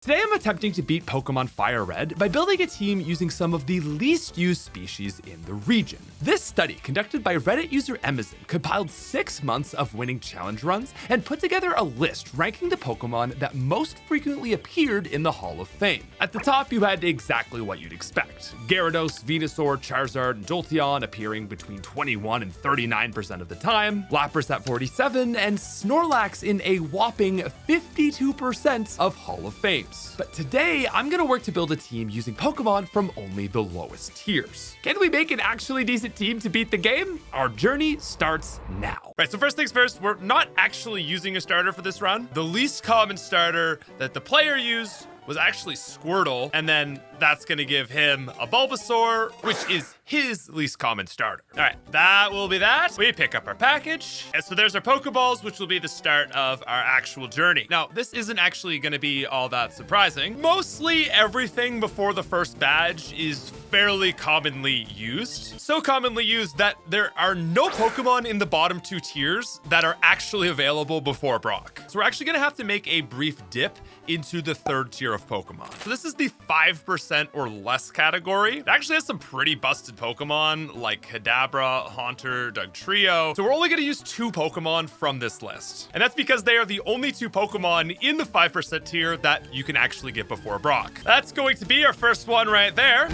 Today I'm attempting to beat Pokemon Fire Red by building a team using some of the least used species in the region. This study, conducted by Reddit user Amazon, compiled 6 months of winning challenge runs and put together a list ranking the Pokemon that most frequently appeared in the Hall of Fame. At the top, you had exactly what you'd expect. Gyarados, Venusaur, Charizard, and Jolteon appearing between 21 and 39% of the time, Lapras at 47, and Snorlax in a whopping 52% of Hall of Fame. But today, I'm gonna work to build a team using Pokemon from only the lowest tiers. Can we make an actually decent team to beat the game? Our journey starts now. Right, so first things first, we're not actually using a starter for this run. The least common starter that the player used was actually Squirtle, and then that's gonna give him a Bulbasaur, which is his least common starter. All right, that will be that. We pick up our package. And so there's our Pokeballs, which will be the start of our actual journey. Now, this isn't actually gonna be all that surprising. Mostly everything before the first badge is fairly commonly used. So commonly used that there are no Pokemon in the bottom 2 tiers that are actually available before Brock. So we're actually gonna have to make a brief dip into the 3rd tier of Pokemon. So this is the 5% or less category. It actually has some pretty busted Pokemon like Kadabra, Haunter, Dugtrio. So we're only gonna use 2 Pokemon from this list. And that's because they are the only 2 Pokemon in the 5% tier that you can actually get before Brock. That's going to be our first one right there.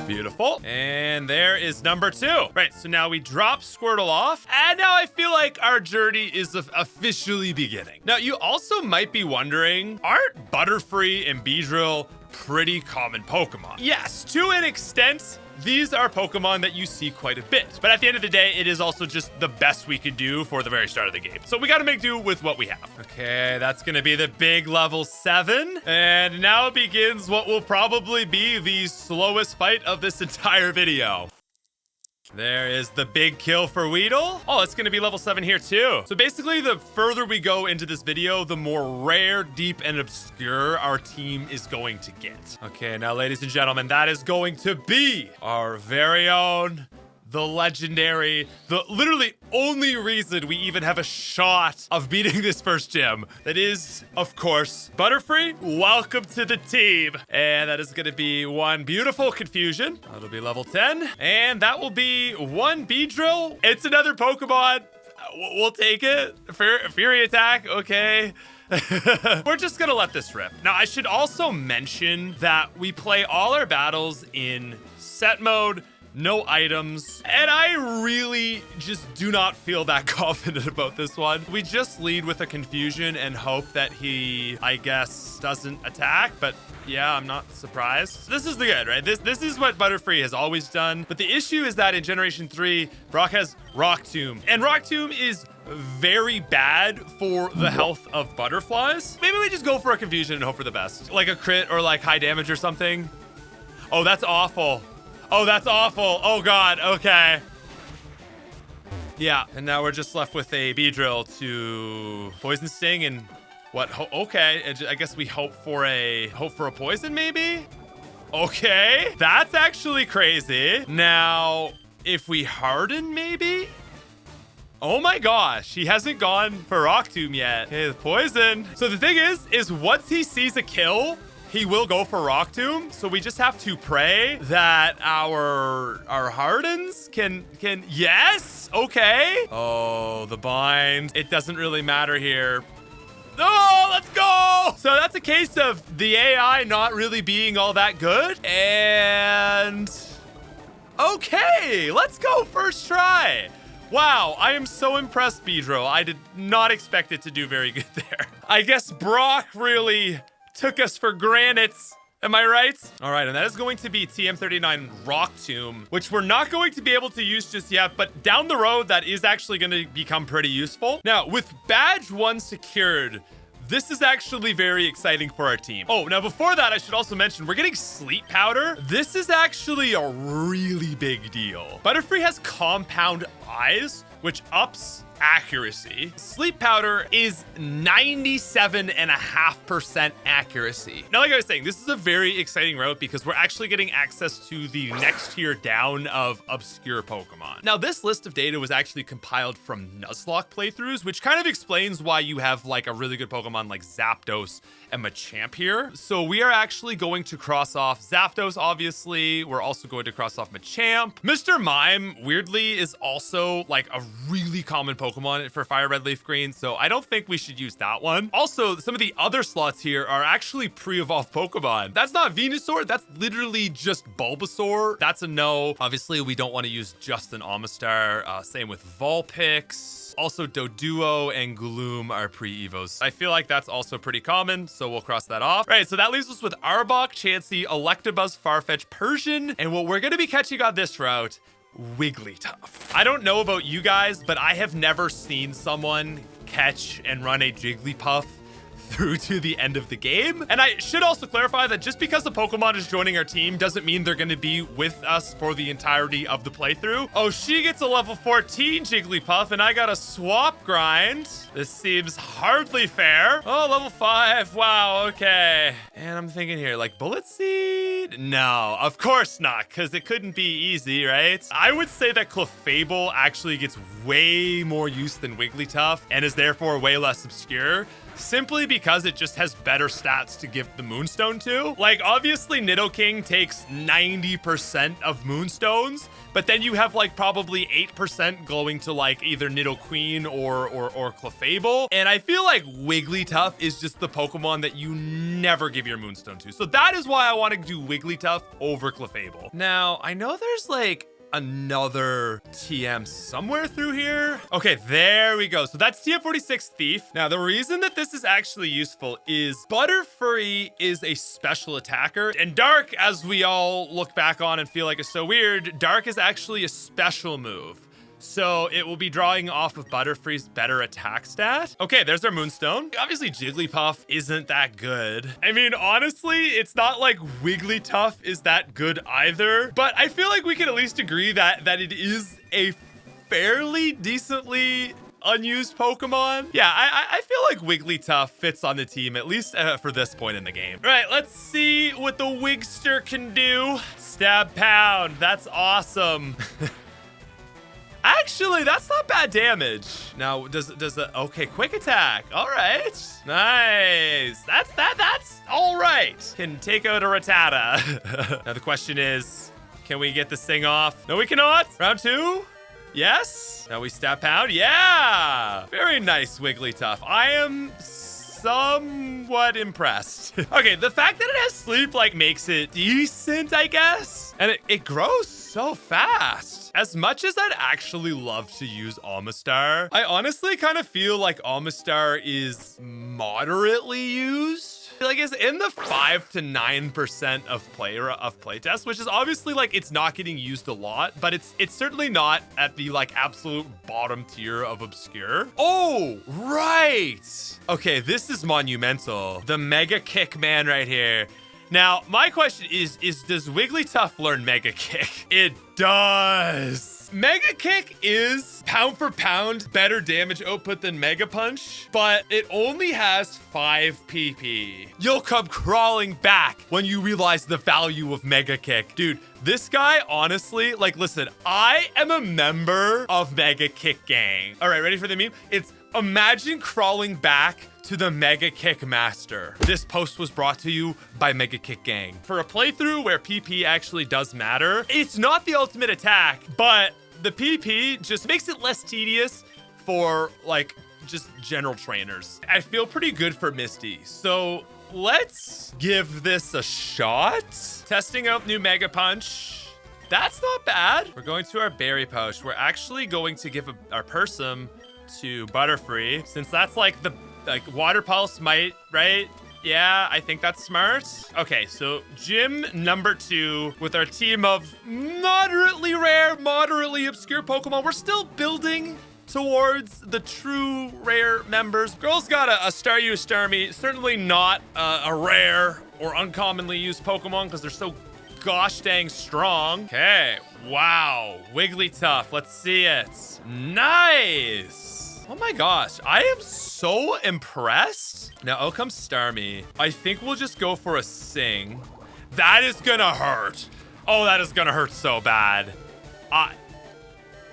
Beautiful. And there is number 2. Right, so now we drop Squirtle off, and now I feel like our journey is officially beginning. Now, you also might be wondering, aren't Butterfree and Beedrill pretty common Pokemon? Yes, to an extent, these are Pokemon that you see quite a bit. But at the end of the day, it is also just the best we could do for the very start of the game. So we gotta make do with what we have. Okay, that's gonna be the big level 7. And now begins what will probably be the slowest fight of this entire video. There is the big kill for Weedle. Oh, it's gonna be level 7 here too. So basically, the further we go into this video, the more rare, deep, and obscure our team is going to get. Okay, now ladies and gentlemen, that is going to be our very own, the legendary, the literally only reason we even have a shot of beating this first gym. That is, of course, Butterfree. Welcome to the team. And that is gonna be one beautiful Confusion. That'll be level 10. And that will be one Beedrill. It's another Pokemon. We'll take it. Fury Attack, okay. We're just gonna let this rip. Now, I should also mention that we play all our battles in set mode, no items, and I really just do not feel that confident about this one. We just lead with a Confusion and hope that he, I guess, doesn't attack, but yeah, I'm not surprised. This is the good, right? This is what Butterfree has always done, but the issue is that in Generation 3, Brock has Rock Tomb, and Rock Tomb is very bad for the health of butterflies. Maybe we just go for a Confusion and hope for the best. Like a crit or like high damage or something. Oh, that's awful. Oh, that's awful. Oh, God. Okay. Yeah. And now we're just left with a Beedrill to Poison Sting and what? Okay. I guess we hope for a poison, maybe? Okay. That's actually crazy. Now, if we harden, maybe? Oh my gosh, he hasn't gone for Rock Tomb yet. Okay, the poison. So the thing is once he sees a kill, he will go for Rock Tomb, so we just have to pray that our hardens can yes, okay. Oh, the bind. It doesn't really matter here. Oh, let's go. So that's a case of the AI not really being all that good. And okay, let's go first try. Wow, I am so impressed, Beedrill. I did not expect it to do very good there. I guess Brock really took us for granted. Am I right? All right, and that is going to be TM39 Rock Tomb, which we're not going to be able to use just yet, but down the road, that is actually going to become pretty useful. Now, with Badge 1 secured, this is actually very exciting for our team. Oh, now before that, I should also mention, we're getting Sleep Powder. This is actually a really big deal. Butterfree has Compound Eyes, which ups accuracy. Sleep Powder is 97.5% accuracy. Now, like I was saying, this is a very exciting route because we're actually getting access to the next tier down of obscure Pokemon. Now, this list of data was actually compiled from Nuzlocke playthroughs, which kind of explains why you have like a really good Pokemon like Zapdos and Machamp here. So we are actually going to cross off Zapdos, obviously. We're also going to cross off Machamp. Mr. Mime, weirdly, is also like a really common Pokemon for Fire Red Leaf Green, so I don't think we should use that one. Also, some of the other slots here are actually pre-evolved Pokemon. That's not Venusaur, that's literally just Bulbasaur. That's a no. Obviously, we don't want to use just an Amistar. Same with Vulpix. Also, Doduo and Gloom are pre-evos. I feel like that's also pretty common, so we'll cross that off. Right, so that leaves us with Arbok, Chansey, Electabuzz, Farfetch, Persian, and what we're gonna be catching on this route, Wigglytuff. I don't know about you guys, but I have never seen someone catch and run a Jigglypuff through to the end of the game. And I should also clarify that just because a Pokemon is joining our team doesn't mean they're going to be with us for the entirety of the playthrough. Oh, she gets a level 14 Jigglypuff and I got a swap grind. This seems hardly fair. Oh, level 5. Wow, okay. And I'm thinking here, like Bullet Seed? No, of course not, because it couldn't be easy, right? I would say that Clefable actually gets way more use than Wigglytuff and is therefore way less obscure, simply because it just has better stats to give the Moonstone to. Like, obviously, Nidoking takes 90% of Moonstones, but then you have, like, probably 8% going to, like, either Nidoqueen or Clefable. And I feel like Wigglytuff is just the Pokemon that you never give your Moonstone to. So that is why I want to do Wigglytuff over Clefable. Now, I know there's, like, another TM somewhere through here. Okay, there we go. So that's TM46 Thief. Now, the reason that this is actually useful is Butterfree is a special attacker, and Dark, as we all look back on and feel like is so weird, Dark is actually a special move. So it will be drawing off of Butterfree's better attack stat. Okay, there's our Moonstone. Obviously, Jigglypuff isn't that good. I mean, honestly, it's not like Wigglytuff is that good either, but I feel like we can at least agree that it is a fairly decently unused Pokemon. Yeah, I feel like Wigglytuff fits on the team, at least for this point in the game. All right, let's see what the Wigster can do. Stab Pound, that's awesome. Actually, that's not bad damage. Now, does the okay, quick attack. All right, nice. That's all right. Can take out a Rattata. Now the question is, can we get this thing off? No, we cannot. Round 2. Yes. Now we Stab Pound. Yeah. Very nice, Wigglytuff. I am somewhat impressed. Okay, the fact that it has sleep like makes it decent, I guess. And it grows so fast. As much as I'd actually love to use Amistar, I honestly kind of feel like Amistar is moderately used. Like it's in the 5 to 9% of playtest, which is obviously like it's not getting used a lot, but it's certainly not at the like absolute bottom tier of obscure. Oh, right. Okay, this is monumental. The Mega Kick man right here. Now, my question is does Wigglytuff learn Mega Kick? It does. Mega Kick is pound for pound better damage output than Mega Punch, but it only has 5 PP. You'll come crawling back when you realize the value of Mega Kick. Dude, this guy, honestly, like, listen, I am a member of Mega Kick Gang. All right, ready for the meme? It's imagine crawling back to the Mega Kick Master. This post was brought to you by Mega Kick Gang. For a playthrough where PP actually does matter, it's not the ultimate attack, but the PP just makes it less tedious for like just general trainers. I feel pretty good for Misty, so let's give this a shot. Testing out new Mega Punch. That's not bad. We're going to our Berry Pouch. We're actually going to give our Persum to Butterfree, since that's like the Water Pulse might, right? Yeah, I think that's smart. Okay, so gym number 2 with our team of moderately rare, moderately obscure Pokemon. We're still building towards the true rare members. Girl's got a Staryu, Starmie. Certainly not a rare or uncommonly used Pokemon because they're so gosh dang strong. Okay, wow, Wigglytuff. Let's see it. Nice. Oh my gosh, I am so impressed. Now, out comes Starmie. I think we'll just go for a Sing. That is gonna hurt. Oh, that is gonna hurt so bad.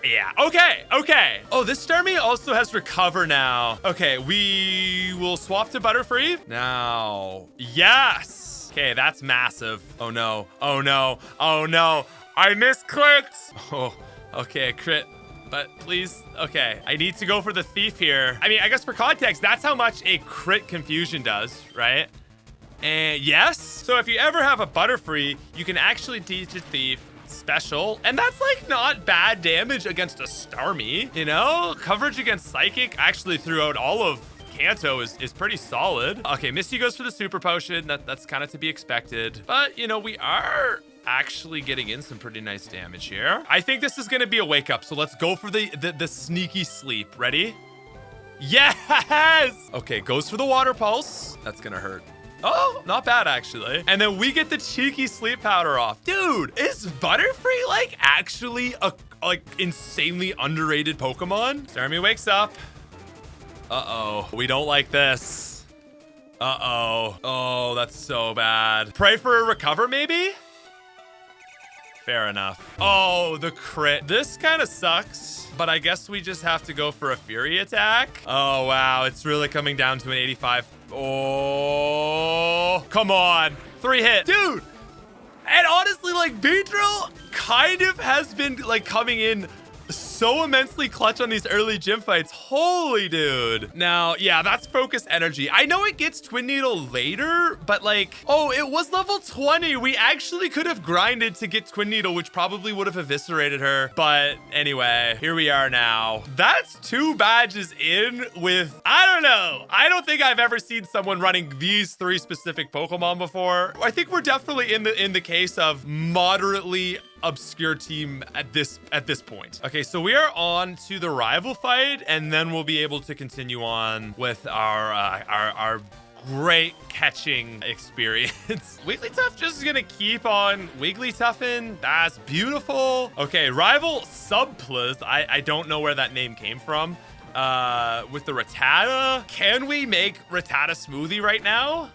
Yeah, okay. Oh, this Starmie also has Recover now. Okay, we will swap to Butterfree. Now, yes. Okay, that's massive. Oh no, oh no, oh no. I misclicked. Oh, okay, crit. But please, okay. I need to go for the Thief here. I mean, I guess for context, that's how much a crit confusion does, right? And yes. So if you ever have a Butterfree, you can actually teach a Thief special, and that's like not bad damage against a Starmie, you know? Coverage against Psychic actually throughout all of Kanto is pretty solid. Okay, Misty goes for the Super Potion. That's kind of to be expected. But, you know, we are actually getting in some pretty nice damage here. I think this is going to be a wake up, so let's go for the sneaky sleep. Ready? Yes! Okay, goes for the Water Pulse. That's going to hurt. Oh, not bad, actually. And then we get the cheeky sleep powder off. Dude, is Butterfree, like, actually a, like, insanely underrated Pokemon? Starmie wakes up. Uh-oh. We don't like this. Uh-oh. Oh, that's so bad. Pray for a Recover, maybe? Fair enough. Oh, the crit. This kind of sucks, but I guess we just have to go for a Fury attack. Oh, wow. It's really coming down to an 85. Oh, come on. 3 hit. Dude. And honestly, like, Beedrill kind of has been, like, coming in so immensely clutch on these early gym fights. Holy dude. Now, yeah, that's focus energy. I know it gets Twin Needle later, but like, oh, it was level 20. We actually could have grinded to get Twin Needle, which probably would have eviscerated her. But anyway, here we are now. That's 2 badges in with, I don't know. I don't think I've ever seen someone running these 3 specific Pokemon before. I think we're definitely in the case of moderately obscure team at this point. Okay, so we are on to the rival fight, and then we'll be able to continue on with our great catching experience. Wigglytuff just gonna keep on Wigglytuffing. That's beautiful. Okay, rival Subplus. I don't know where that name came from. With the Rattata. Can we make Rattata Smoothie right now?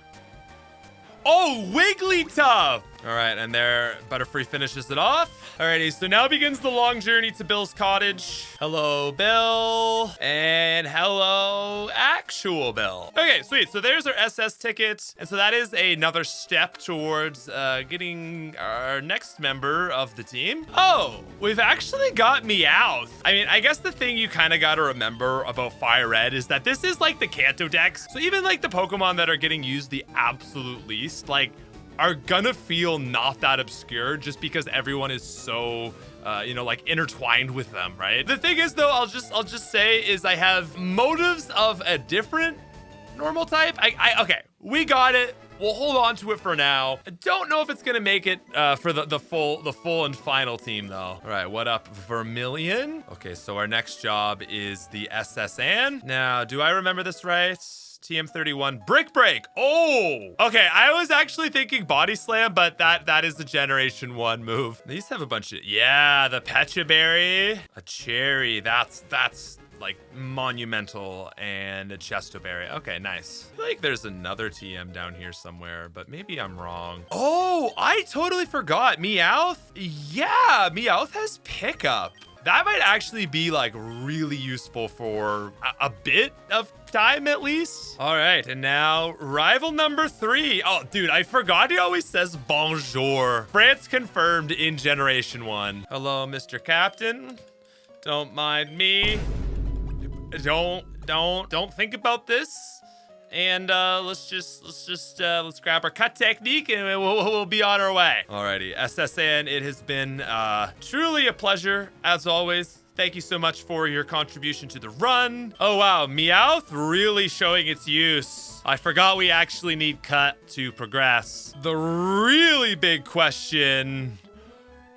Oh, Wigglytuff! All right, and there, Butterfree finishes it off. Alrighty, so now begins the long journey to Bill's cottage. Hello, Bill. And hello, actual Bill. Okay, sweet. So there's our SS tickets. And so that is another step towards getting our next member of the team. Oh, we've actually got Meowth. I mean, I guess the thing you kind of got to remember about Fire Red is that this is like the Kanto Dex. So even like the Pokemon that are getting used the absolute least, like, are gonna feel not that obscure just because everyone is so you know, like intertwined with them, right? The thing is though, I'll just say is I have motives of a different normal type. Okay, we got it. We'll hold on to it for now. I don't know if it's gonna make it for the full and final team though. All right, what up, Vermilion? Okay, so our next job is the SSN. Now, do I remember this right? TM31 Brick Break. Oh, okay. I was actually thinking Body Slam, but that is the Generation 1 move. These have a bunch of, yeah, the Pecha Berry, a Cherry. That's like monumental, and a Chesto Berry. Okay, nice. I feel like there's another TM down here somewhere, but maybe I'm wrong. Oh, I totally forgot. Meowth. Yeah, Meowth has pickup. That might actually be like really useful for a bit of time at least. All right, and now rival number 3. Oh, dude, I forgot he always says bonjour. France confirmed in Generation 1. Hello, Mr. Captain. Don't mind me. Don't think about this. And let's grab our cut technique and we'll be on our way. Alrighty, SSN, it has been truly a pleasure as always. Thank you so much for your contribution to the run. Oh wow, Meowth really showing its use. I forgot we actually need cut to progress. The really big question,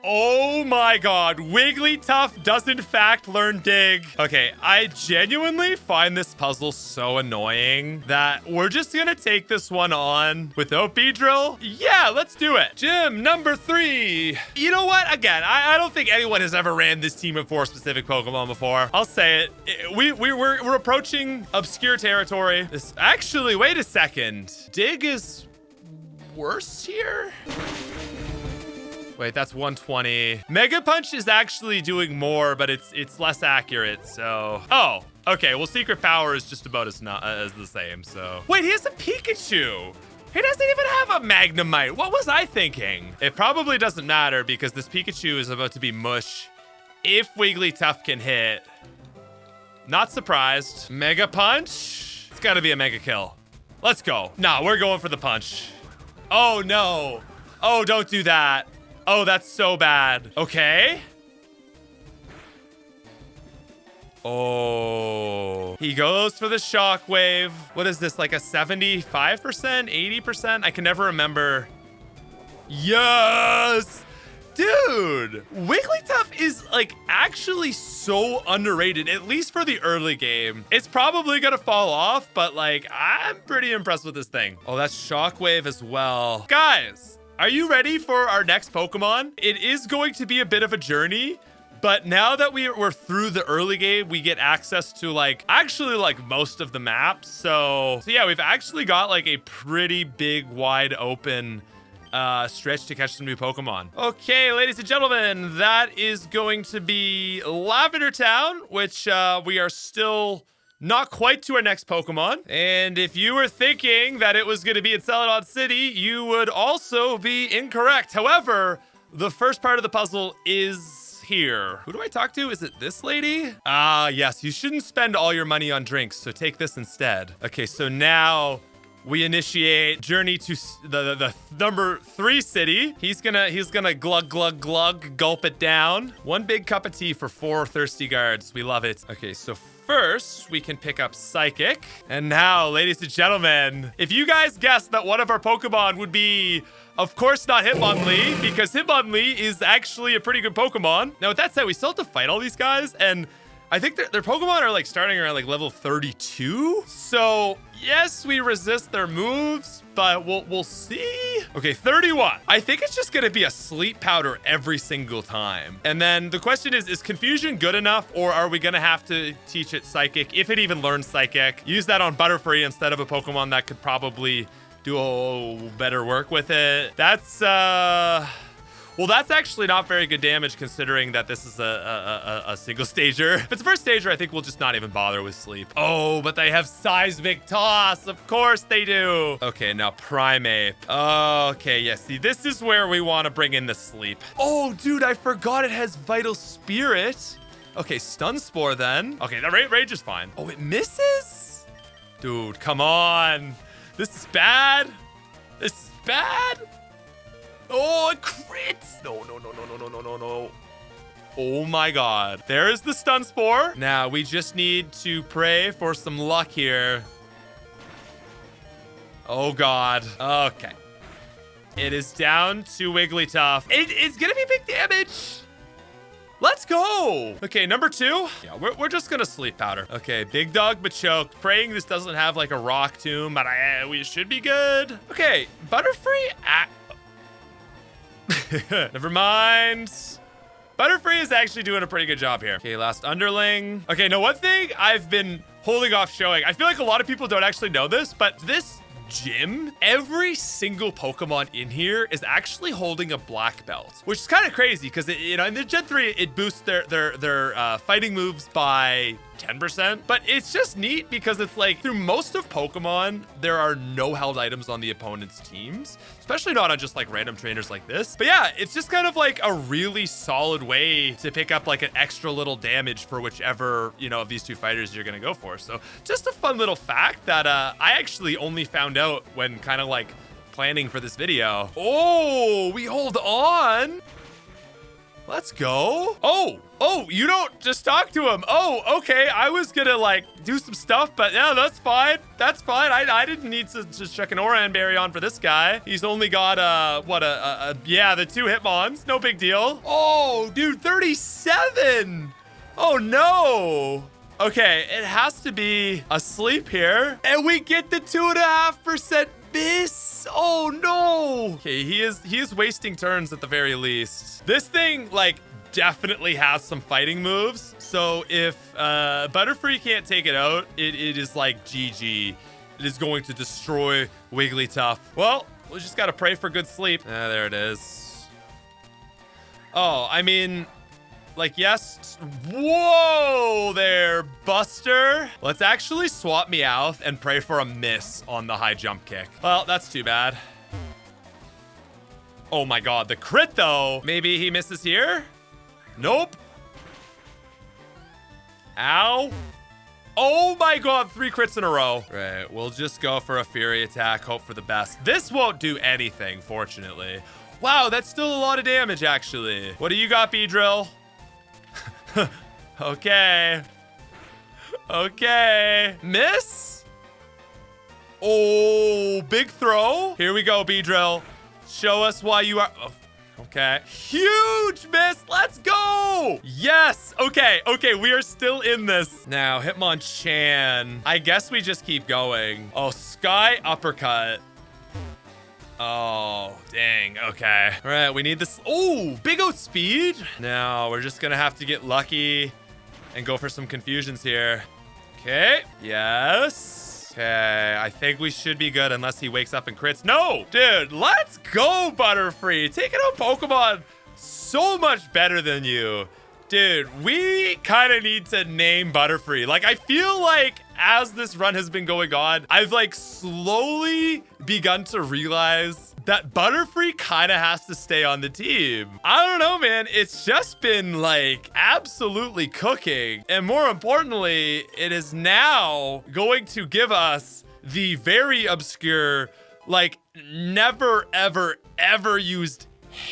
Oh my god, Wigglytuff does in fact learn dig. Okay, I genuinely find this puzzle so annoying that we're just gonna take this one on without Beedrill. Yeah, let's do it. Gym number 3. You know what? Again, I don't think anyone has ever ran this team of 4 specific Pokemon before. I'll say it. We're approaching obscure territory. This actually, wait a second. Dig is worse here? Wait, that's 120. Mega Punch is actually doing more, but it's less accurate, so... Oh, okay, well, Secret Power is just about as the same, so... Wait, he has a Pikachu! He doesn't even have a Magnemite! What was I thinking? It probably doesn't matter, because this Pikachu is about to be mush if Wigglytuff can hit. Not surprised. Mega Punch? It's gotta be a Mega Kill. Let's go. Nah, we're going for the punch. Oh, no. Oh, don't do that. Oh, that's so bad. Okay. Oh. He goes for the shockwave. What is this, like a 75%? 80%? I can never remember. Yes! Dude, Wigglytuff is like actually so underrated, at least for the early game. It's probably gonna fall off, but like, I'm pretty impressed with this thing. Oh, that's shockwave as well. Guys, are you ready for our next Pokemon? It is going to be a bit of a journey, but now that we're through the early game, we get access to like, actually like most of the maps. So yeah, we've actually got like a pretty big, wide open stretch to catch some new Pokemon. Okay, ladies and gentlemen, that is going to be Lavender Town, which we are still not quite to our next Pokemon. And if you were thinking that it was going to be in Celadon City, you would also be incorrect. However, the first part of the puzzle is here. Who do I talk to? Is it this lady? Ah, yes, you shouldn't spend all your money on drinks, so take this instead. Okay, so now we initiate journey to the number 3 city. He's gonna glug, glug, glug, gulp it down. 1 big cup of tea for 4 thirsty guards. We love it. Okay, so first we can pick up Psychic. And now, ladies and gentlemen, if you guys guessed that one of our Pokemon would be, of course, not Hitmonlee, because Hitmonlee is actually a pretty good Pokemon. Now, with that said, we still have to fight all these guys, and I think their Pokemon are like starting around like level 32. So yes, we resist their moves, but we'll see. Okay, 31. I think it's just gonna be a sleep powder every single time. And then the question is Confusion good enough, or are we gonna have to teach it Psychic, if it even learns Psychic? Use that on Butterfree instead of a Pokemon that could probably do better work with it. That's well, that's actually not very good damage considering that this is a single stager. If it's a first stager, I think we'll just not even bother with sleep. Oh, but they have Seismic Toss. Of course they do. Okay, now Primeape. Okay, yeah, see, this is where we want to bring in the sleep. Oh, dude, I forgot it has Vital Spirit. Okay, Stun Spore then. Okay, that rage is fine. Oh, it misses? Dude, come on. This is bad. This is bad. Oh, it crits! No. Oh my god. There is the Stun Spore. Now, we just need to pray for some luck here. Oh god. Okay. It is down to Wigglytuff. It's gonna be big damage. Let's go. Okay, number 2. Yeah, we're just gonna Sleep Powder. Okay, Big Dog Machoke. Praying this doesn't have like a rock tomb, but we should be good. Okay, Butterfree. Never mind. Butterfree is actually doing a pretty good job here. Okay, last underling. Okay, now one thing I've been holding off showing, I feel like a lot of people don't actually know this, but this gym, every single Pokemon in here is actually holding a black belt, which is kind of crazy because you know, in the Gen 3, it boosts their fighting moves by 10%, but it's just neat because it's like through most of Pokemon, there are no held items on the opponent's teams, especially not on just like random trainers like this. But yeah, it's just kind of like a really solid way to pick up like an extra little damage for whichever, you know, of these 2 fighters you're gonna go for. So just a fun little fact that I actually only found out when kind of like planning for this video. Oh, we hold on. Let's go. Oh, you don't just talk to him. Oh, okay. I was gonna like do some stuff, but yeah, that's fine. That's fine. I didn't need to just chuck an Oran Berry on for this guy. He's only got yeah, the 2 Hitmons. No big deal. Oh, dude, 37. Oh no. Okay, it has to be a sleep here. And we get the 2.5% miss. Oh no. Okay, he is wasting turns at the very least. This thing, like, definitely has some fighting moves. So if Butterfree can't take it out, it is like GG. It is going to destroy Wigglytuff. Well, we just gotta pray for good sleep. Ah, there it is. Oh, I mean, like, yes. Whoa there, Buster. Let's actually swap Meowth and pray for a miss on the high jump kick. Well, that's too bad. Oh my god, the crit though. Maybe he misses here? Nope. Ow. Oh my god, 3 crits in a row. Right, we'll just go for a Fury attack, hope for the best. This won't do anything, fortunately. Wow, that's still a lot of damage, actually. What do you got, Beedrill? Okay. Okay. Miss? Oh, big throw. Here we go, Beedrill. Show us why you are... Oh, okay. Huge miss. Let's go. Yes. Okay. Okay. We are still in this. Now, Hitmonchan. I guess we just keep going. Oh, Sky Uppercut. Oh, dang. Okay. All right. We need this. Oh, big O speed. Now, we're just going to have to get lucky and go for some confusions here. Okay. Yes. Okay, I think we should be good unless he wakes up and crits. No, dude, let's go, Butterfree. Taking out Pokemon so much better than you. Dude, we kind of need to name Butterfree. Like, I feel like as this run has been going on, I've like slowly begun to realize that Butterfree kind of has to stay on the team. I don't know, man. It's just been like absolutely cooking. And more importantly, it is now going to give us the very obscure, like never, ever, ever used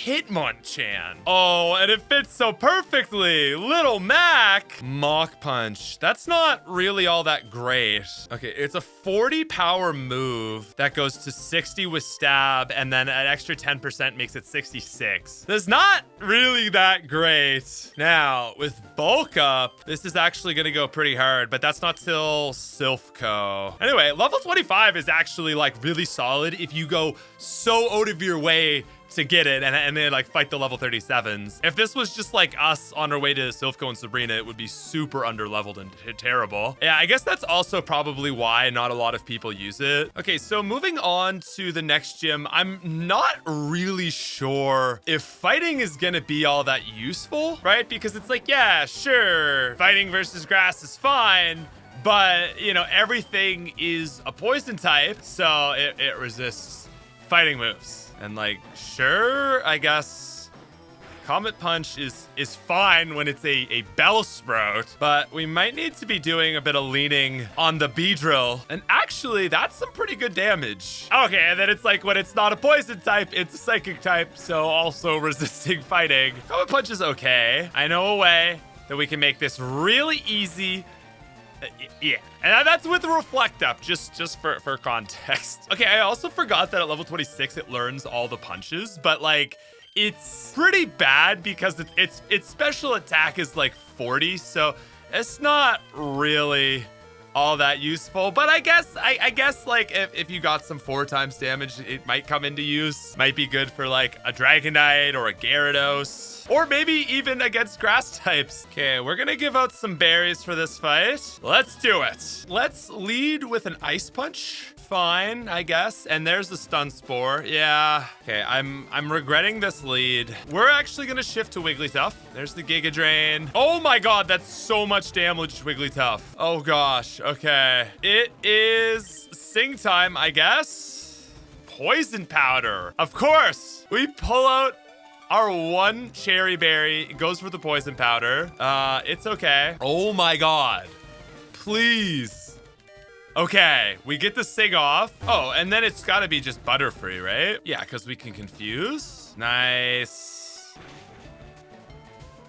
Hitmonchan. Oh, and it fits so perfectly. Little Mac. Mach Punch. That's not really all that great. Okay, it's a 40 power move that goes to 60 with stab, and then an extra 10% makes it 66. That's not really that great. Now, with bulk up, this is actually gonna go pretty hard, but that's not till Silph Co. Anyway, level 25 is actually like really solid if you go so out of your way to get it and then like fight the level 37s. If this was just like us on our way to Silph Co and Sabrina, it would be super underleveled and terrible. Yeah, I guess that's also probably why not a lot of people use it. Okay, so moving on to the next gym, I'm not really sure if fighting is gonna be all that useful, right? Because it's like, yeah, sure, fighting versus grass is fine, but you know, everything is a poison type, so it resists fighting moves. And like, sure, I guess Comet Punch is fine when it's a Bellsprout, but we might need to be doing a bit of leaning on the Beedrill. And actually, that's some pretty good damage. Okay, and then it's like when it's not a poison type, it's a psychic type, so also resisting fighting. Comet Punch is okay. I know a way that we can make this really easy. Yeah, and that's with the Reflect Up, just for context. Okay, I also forgot that at level 26 it learns all the punches, but like it's pretty bad because its special attack is like 40, so it's not really all that useful. But I guess like if you got some 4 times damage, it might come into use. Might be good for like a Dragonite or a Gyarados. Or maybe even against grass types. Okay, we're gonna give out some berries for this fight. Let's do it. Let's lead with an Ice Punch. Fine, I guess. And there's the Stun Spore. Yeah. Okay, I'm regretting this lead. We're actually gonna shift to Wigglytuff. There's the Giga Drain. Oh my god, that's so much damage, Wigglytuff. Oh gosh, okay. It is Sing time, I guess. Poison Powder. Of course. We pull out our one Cherry Berry. It goes for the Poison Powder. It's okay. Oh my god. Please. Okay, we get the Sing off. Oh, and then it's gotta be just Butterfree, right? Yeah, because we can confuse. Nice.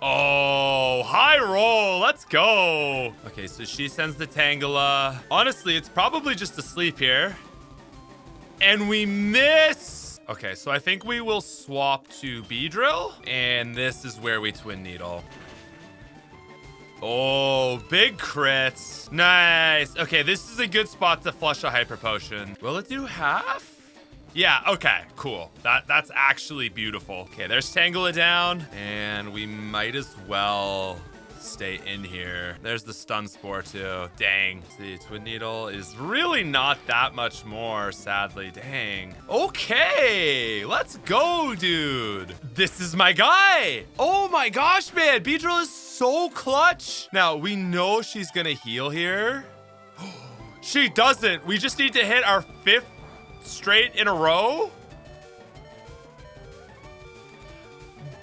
Oh, high roll. Let's go. Okay, so she sends the Tangela. Honestly, it's probably just asleep here. And we miss. Okay, so I think we will swap to Beedrill. And this is where we Twin Needle. Oh, big crits. Nice. Okay, this is a good spot to flush a Hyper Potion. Will it do half? Yeah, okay, cool. That's actually beautiful. Okay, there's Tangela down. And we might as well stay in here. There's the Stun Spore too. Dang. See, Twin Needle is really not that much more, sadly. Dang. Okay, let's go, dude. This is my guy. Oh my gosh, man. Beedrill is so clutch. Now, we know she's gonna heal here. She doesn't. We just need to hit our 5th straight in a row.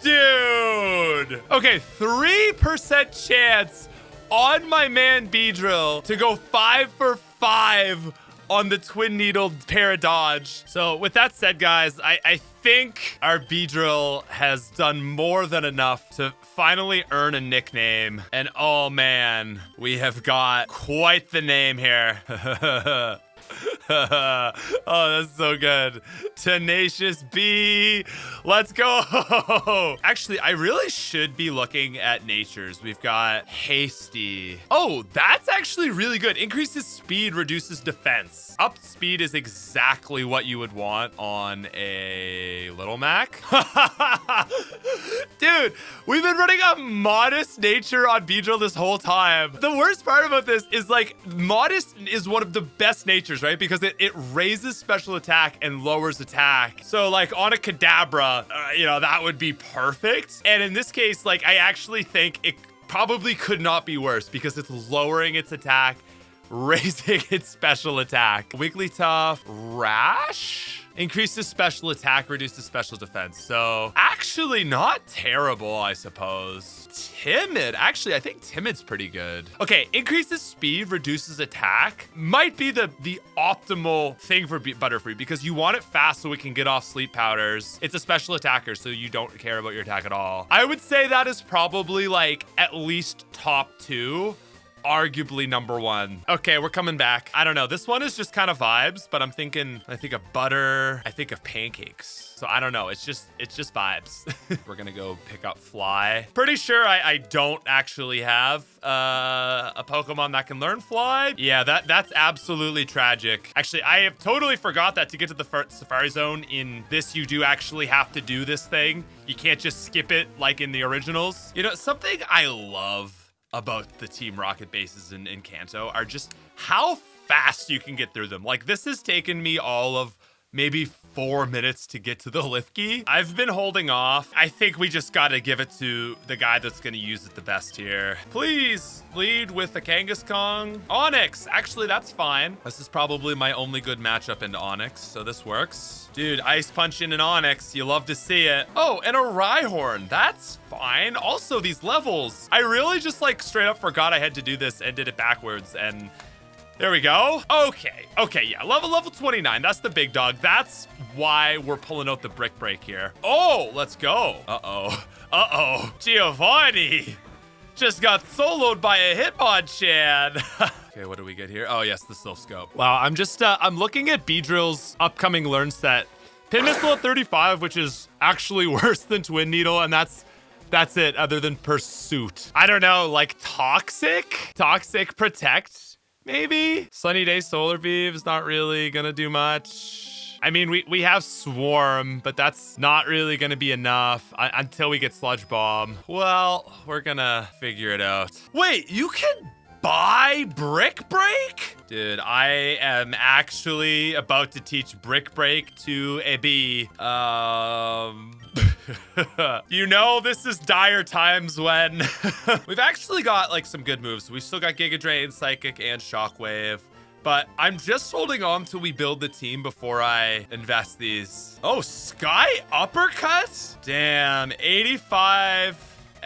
Dude. Okay, 3% chance on my man Beedrill to go 5 for 5 on the Twin Needle Paradodge. So with that said, guys, I think our Beedrill has done more than enough to finally earn a nickname. And oh man, we have got quite the name here. Oh, that's so good. Tenacious Bee. Let's go. Actually, I really should be looking at natures. We've got Hasty. Oh, that's actually really good. Increases speed, reduces defense. Up speed is exactly what you would want on a Little Mac. Dude, we've been running a modest nature on Beedrill this whole time. The worst part about this is like modest is one of the best natures, right? Because it raises special attack and lowers attack. So like on a Kadabra, that would be perfect. And in this case, like I actually think it probably could not be worse because it's lowering its attack, raising its special attack. Weakly Tough, Rash? Increases special attack, reduces special defense. So actually not terrible, I suppose. Timid. Actually, I think Timid's pretty good. Okay, increases speed, reduces attack. Might be the optimal thing for Butterfree because you want it fast so we can get off sleep powders. It's a special attacker, so you don't care about your attack at all. I would say that is probably like at least top 2. Arguably number 1. Okay, we're coming back. I don't know. This one is just kind of vibes, but I think of butter. I think of pancakes. So I don't know. It's just vibes. We're gonna go pick up Fly. Pretty sure I don't actually have a Pokemon that can learn Fly. Yeah, that's absolutely tragic. Actually, I have totally forgot that to get to the Safari Zone in this, you do actually have to do this thing. You can't just skip it like in the originals. You know, something I love about the Team Rocket bases in Kanto are just how fast you can get through them. Like this has taken me all of maybe 4 minutes to get to the Lifkey. I've been holding off. I think we just gotta give it to the guy that's gonna use it the best here. Please lead with the Kangaskong. Onyx, actually that's fine. This is probably my only good matchup into Onyx, so this works. Dude, Ice Punch in an Onyx, you love to see it. Oh, and a Rhyhorn, that's fine. Also these levels, I really just like straight up forgot I had to do this and did it backwards, and there we go. Okay, yeah, level 29, that's the big dog. That's why we're pulling out the Brick Break here. Oh, let's go. Uh-oh, Giovani just got soloed by a Hitmonchan. Okay, what do we get here? Oh, yes, the Silph Scope. Wow, I'm looking at Beedrill's upcoming learn set. Pin Missile at 35, which is actually worse than Twin Needle, and that's it, other than Pursuit. I don't know, like Toxic? Toxic Protect, maybe? Sunny Day Solar Beam is not really gonna do much. I mean, we have Swarm, but that's not really gonna be enough until we get Sludge Bomb. Well, we're gonna figure it out. Wait, you can buy Brick Break? Dude, I am actually about to teach Brick Break to a bee. You know, this is dire times when we've actually got like some good moves. We've still got Giga Drain, Psychic, and Shockwave. But I'm just holding on till we build the team before I invest these. Oh, Sky Uppercut? Damn, 85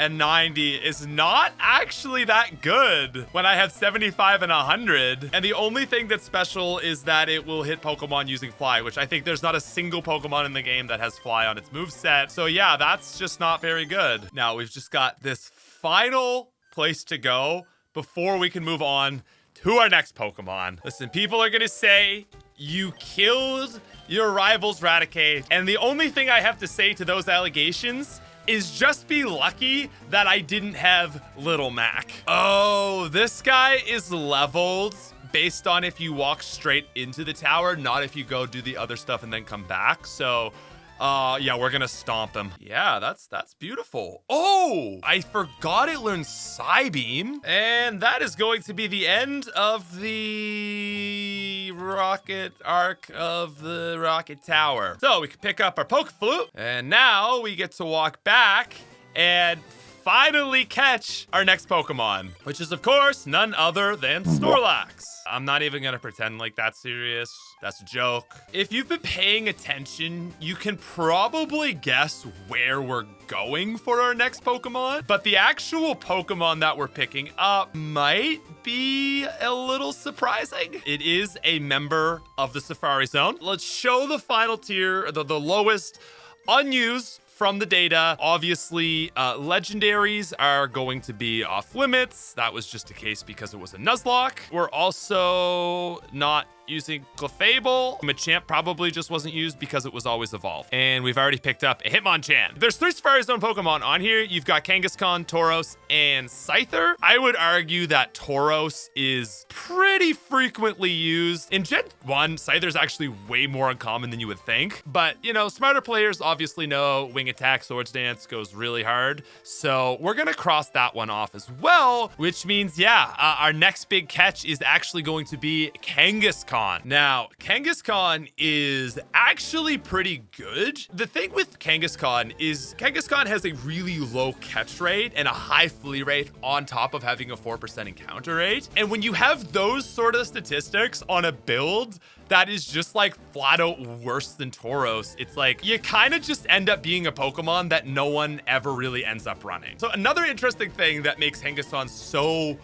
and 90 is not actually that good when I have 75 and 100. And the only thing that's special is that it will hit Pokemon using Fly, which I think there's not a single Pokemon in the game that has Fly on its moveset. So yeah, that's just not very good. Now we've just got this final place to go before we can move on to our next Pokemon. Listen, people are gonna say you killed your rival's Raticate, and the only thing I have to say to those allegations is just be lucky that I didn't have Little Mac. Oh, this guy is leveled based on if you walk straight into the tower, not if you go do the other stuff and then come back. So yeah, we're gonna stomp him. Yeah, that's beautiful. Oh, I forgot it learns Psybeam. And that is going to be the end of the rocket arc of the rocket tower. So we can pick up our Poke Flute, and now we get to walk back and finally catch our next Pokemon, which is of course none other than Snorlax. I'm not even gonna pretend like that's serious. That's a joke. If you've been paying attention, you can probably guess where we're going for our next Pokemon, but the actual Pokemon that we're picking up might be a little surprising. It is a member of the Safari Zone. Let's show the final tier, the lowest unused from the data. Obviously, legendaries are going to be off limits. That was just a case because it was a Nuzlocke. We're also not using Clefable. Machamp probably just wasn't used because it was always evolved. And we've already picked up a Hitmonchan. There's 3 Safari Zone Pokemon on here. You've got Kangaskhan, Tauros, and Scyther. I would argue that Tauros is pretty frequently used. In Gen 1, Scyther's actually way more uncommon than you would think. But, you know, smarter players obviously know Wing Attack, Swords Dance goes really hard. So we're gonna cross that one off as well, which means, yeah, our next big catch is actually going to be Kangaskhan. Now, Kangaskhan is actually pretty good. The thing with Kangaskhan is Kangaskhan has a really low catch rate and a high flee rate on top of having a 4% encounter rate. And when you have those sort of statistics on a build that is just like flat out worse than Tauros, it's like you kind of just end up being a Pokemon that no one ever really ends up running. So another interesting thing that makes Kangaskhan so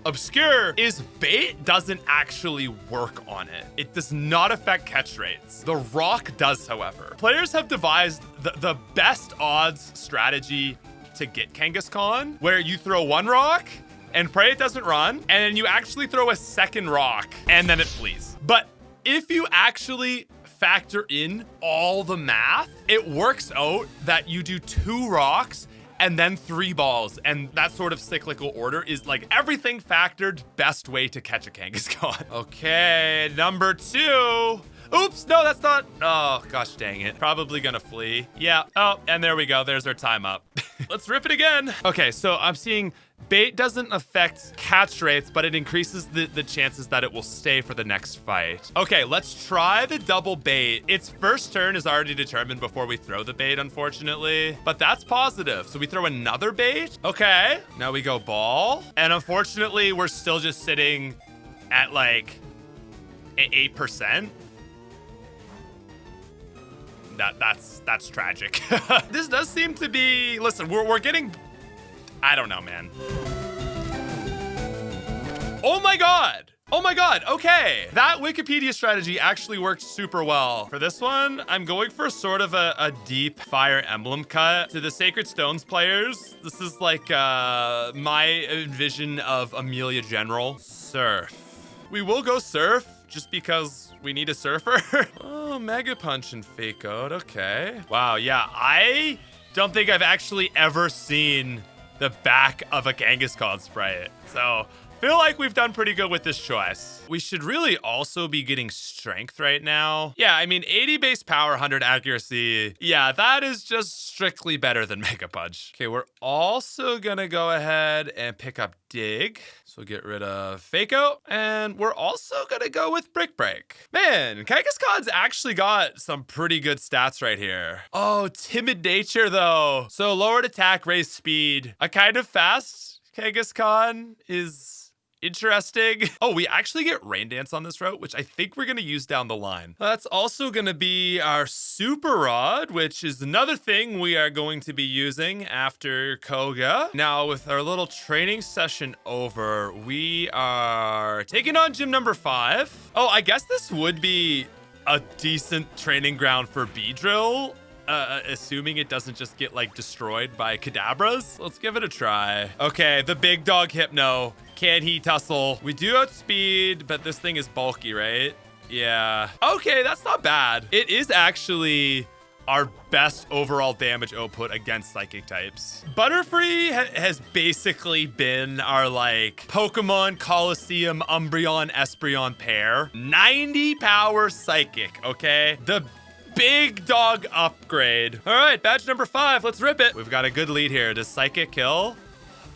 obscure is bait doesn't actually work on it. It does not affect catch rates. The rock does, however. Players have devised the best odds strategy to get Kangaskhan, where you throw 1 rock and pray it doesn't run, and then you actually throw a 2nd rock and then it flees. But if you actually factor in all the math, it works out that you do 2 rocks and then 3 balls. And that sort of cyclical order is like everything factored best way to catch a Kangaskhan. Okay, number 2. Oops, no, that's not. Oh, gosh dang it. Probably gonna flee. Yeah. Oh, and there we go. There's our time up. Let's rip it again. Okay, so I'm seeing bait doesn't affect catch rates, but it increases the chances that it will stay for the next fight. Okay, let's try the double bait. Its first turn is already determined before we throw the bait, unfortunately, but that's positive. So we throw another bait. Okay, now we go ball. And unfortunately, we're still just sitting at like 8%. That's tragic. This does seem to be, listen, we're getting, I don't know, man. Oh my God. Oh my God, okay. That Wikipedia strategy actually worked super well. For this one, I'm going for sort of a deep Fire Emblem cut. To the Sacred Stones players, this is like my vision of Amelia General. Surf. We will go Surf just because we need a surfer. Oh, Mega Punch and Fake Out, okay. Wow, yeah, I don't think I've actually ever seen the back of a Kangaskhan sprite. So, feel like we've done pretty good with this choice. We should really also be getting strength right now. Yeah, I mean, 80 base power, 100 accuracy. Yeah, that is just strictly better than Mega Punch. Okay, we're also gonna go ahead and pick up Dig. So get rid of Fake Out. And we're also gonna go with Brick Break. Man, Kangaskhan's actually got some pretty good stats right here. Oh, Timid Nature though. So lowered attack, raised speed. A kind of fast Kangaskhan is interesting. Oh, we actually get Rain Dance on this route, which I think we're going to use down the line. That's also going to be our Super Rod, which is another thing we are going to be using after Koga. Now, with our little training session over, we are taking on gym number 5. Oh, I guess this would be a decent training ground for Beedrill. Assuming it doesn't just get like destroyed by Kadabras. Let's give it a try. Okay, the big dog Hypno. Can he tussle? We do outspeed, but this thing is bulky, right? Yeah. Okay, that's not bad. It is actually our best overall damage output against psychic types. Butterfree has basically been our like Pokemon Colosseum Umbreon Espeon pair. 90 power psychic, okay? The big dog upgrade. All right, badge number 5. Let's rip it. We've got a good lead here. Does Psychic kill?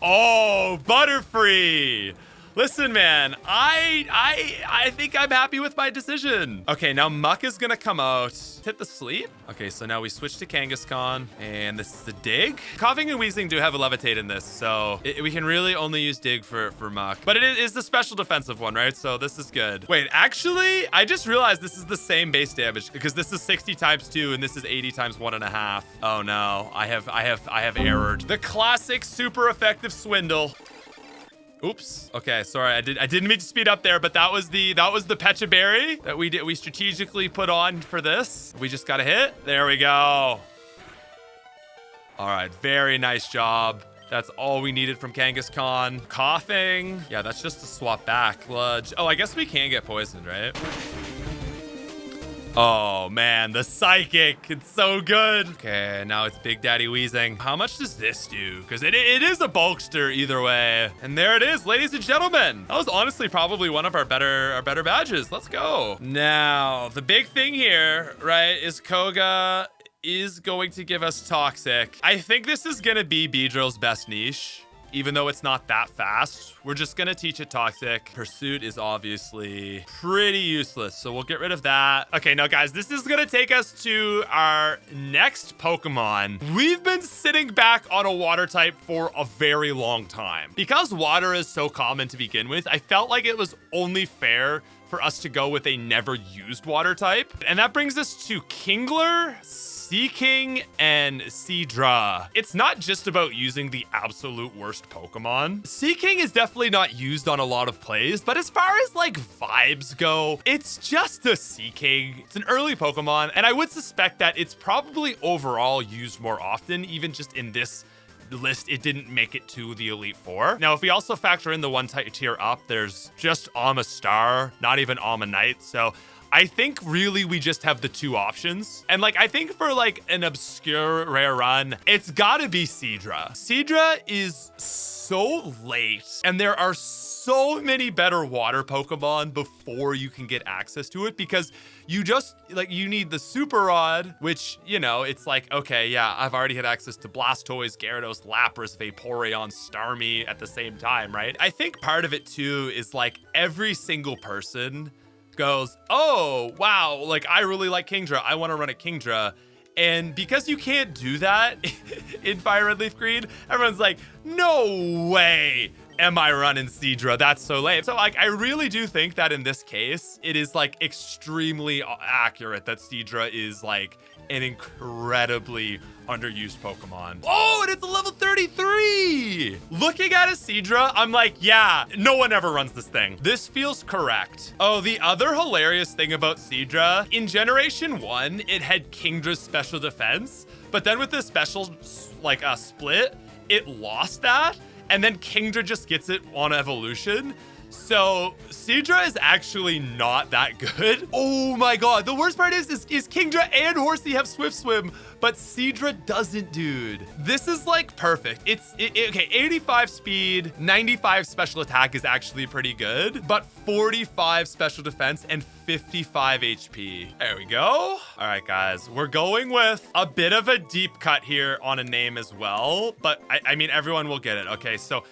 Oh, Butterfree. Listen, man, I think I'm happy with my decision. Okay, now Muck is gonna come out. Hit the sleep. Okay, so now we switch to Kangaskhan, and this is the Dig. Coughing and Wheezing do have a Levitate in this, so we can really only use Dig for Muck. But it is the special defensive one, right? So this is good. Wait, actually, I just realized this is the same base damage because this is 60 times 2 and this is 80 times 1.5. Oh no, I have errored. The classic super effective swindle. Oops. Okay, sorry. I didn't mean to speed up there, but that was the Pecha Berry that we strategically put on for this. We just got a hit. There we go. All right, very nice job. That's all we needed from Kangaskhan. Coughing. Yeah, that's just to swap back. Sludge. Oh, I guess we can get poisoned, right? Oh man, the Psychic, it's so good. Okay, now it's Big Daddy Wheezing. How much does this do? Because it is a bulkster either way. And there it is, ladies and gentlemen. That was honestly probably one of our better badges. Let's go. Now, the big thing here, right, is Koga is going to give us Toxic. I think this is gonna be Beedrill's best niche. Even though it's not that fast, we're just gonna teach it Toxic. Pursuit is obviously pretty useless, so we'll get rid of that. Okay, now guys, this is gonna take us to our next Pokemon. We've been sitting back on a water type for a very long time. Because water is so common to begin with, I felt like it was only fair for us to go with a never used water type. And that brings us to Kingler, Seaking, and Seadra. It's not just about using the absolute worst Pokemon. Seaking is definitely not used on a lot of plays, but as far as like vibes go, it's just a Seaking. It's an early Pokemon, and I would suspect that it's probably overall used more often, even just in this list, it didn't make it to the Elite Four. Now, if we also factor in the one tier up, there's just Amistar, not even Ammonite, so I think really we just have the 2 options. And like, I think for like an obscure rare run, it's gotta be Seadra. Seadra is so late, and there are so many better water Pokemon before you can get access to it, because you just like, you need the Super Rod, which, you know, it's like, okay, yeah, I've already had access to Blastoise, Gyarados, Lapras, Vaporeon, Starmie at the same time, right? I think part of it too is like every single person goes, oh, wow, like I really like Kingdra. I want to run a Kingdra. And because you can't do that in Fire Red Leaf Green, everyone's like, no way am I running Seadra. That's so lame. So like, I really do think that in this case, it is like extremely accurate that Seadra is like an incredibly underused Pokemon. Oh, and it's a level 33! Looking at a Seadra, I'm like, yeah, no one ever runs this thing. This feels correct. Oh, the other hilarious thing about Seadra, in Generation 1, it had Kingdra's special defense, but then with the special, like, split, it lost that, and then Kingdra just gets it on evolution. So Seadra is actually not that good. Oh my god, the worst part is Kingdra and Horsey have Swift Swim, but Seadra doesn't, dude. This is like perfect. Okay, 85 speed, 95 special attack is actually pretty good, but 45 special defense and 55 HP. There we go. All right, guys, we're going with a bit of a deep cut here on a name as well, but I mean, everyone will get it. Okay, so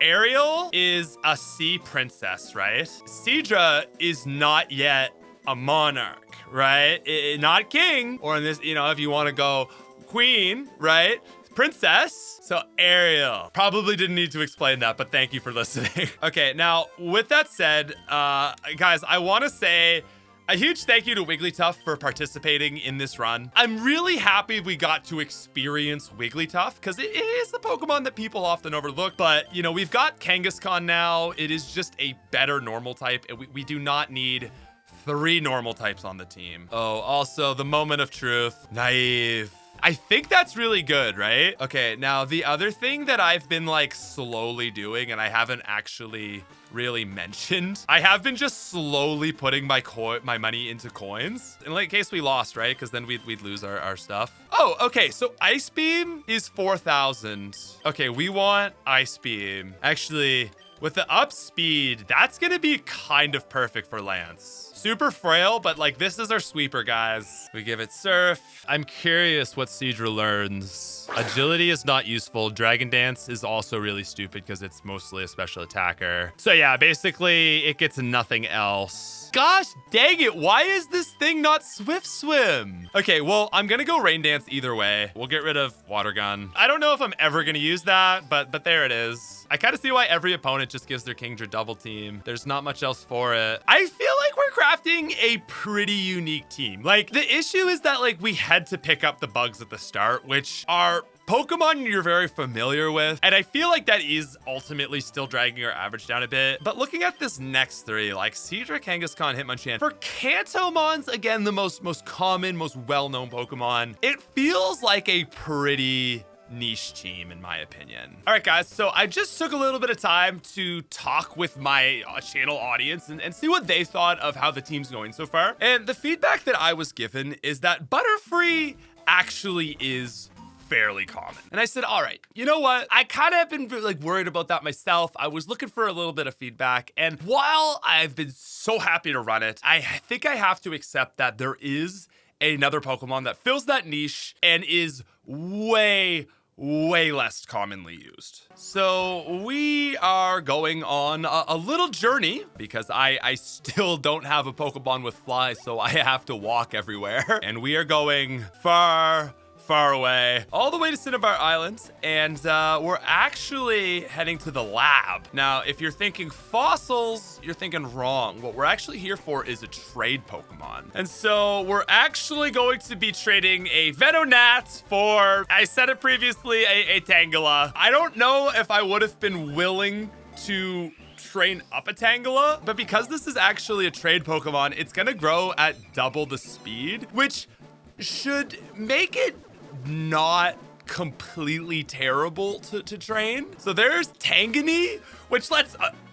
Ariel is a sea princess, right? Seadra is not yet a monarch, right? Not king, or in this, you know, if you want to go queen, right? Princess. So Ariel. Probably didn't need to explain that, but thank you for listening. Okay, now with that said, guys, I want to say a huge thank you to Wigglytuff for participating in this run. I'm really happy we got to experience Wigglytuff because it is the Pokemon that people often overlook. But, you know, we've got Kangaskhan now. It is just a better normal type. We do not need 3 normal types on the team. Oh, also the moment of truth. Naive. I think that's really good, right? Okay, now the other thing that I've been like slowly doing and I haven't actually really mentioned, I have been just slowly putting my money into coins in case we lost, right? Because then we'd lose our stuff. Oh, okay, so Ice Beam is 4,000. Okay, we want Ice Beam. Actually, with the up speed, that's gonna be kind of perfect for Lance. Super frail, but like this is our sweeper, guys. We give it Surf. I'm curious what Seadra learns. Agility is not useful. Dragon Dance is also really stupid because it's mostly a special attacker. So yeah, basically it gets nothing else. Gosh dang it, why is this thing not Swift Swim? Okay, well, I'm gonna go Rain Dance either way. We'll get rid of Water Gun. I don't know if I'm ever gonna use that, but there it is. I kind of see why every opponent just gives their Kingdra double team. There's not much else for it. I feel like we're crafting a pretty unique team. Like, the issue is that, like, we had to pick up the bugs at the start, which are Pokemon you're very familiar with. And I feel like that is ultimately still dragging our average down a bit. But looking at this next 3, like Seadra, Kangaskhan, Hitmonchan, for Kantomons, again, the most common, most well-known Pokemon, it feels like a pretty niche team, in my opinion. All right, guys, so I just took a little bit of time to talk with my channel audience and see what they thought of how the team's going so far. And the feedback that I was given is that Butterfree actually is fairly common. And I said, all right, you know what? I kind of have been like worried about that myself. I was looking for a little bit of feedback. And while I've been so happy to run it, I think I have to accept that there is another Pokemon that fills that niche and is way less commonly used. So we are going on a little journey because I still don't have a Pokemon with fly, so I have to walk everywhere. And we are going far away, all the way to Cinnabar Island, and we're actually heading to the lab. Now, if you're thinking fossils, you're thinking wrong. What we're actually here for is a trade Pokemon. And so we're actually going to be trading a Venonat for, I said it previously, a Tangela. I don't know if I would have been willing to train up a Tangela, but because this is actually a trade Pokemon, it's gonna grow at double the speed, which should make it not completely terrible to train. So there's Tangany, which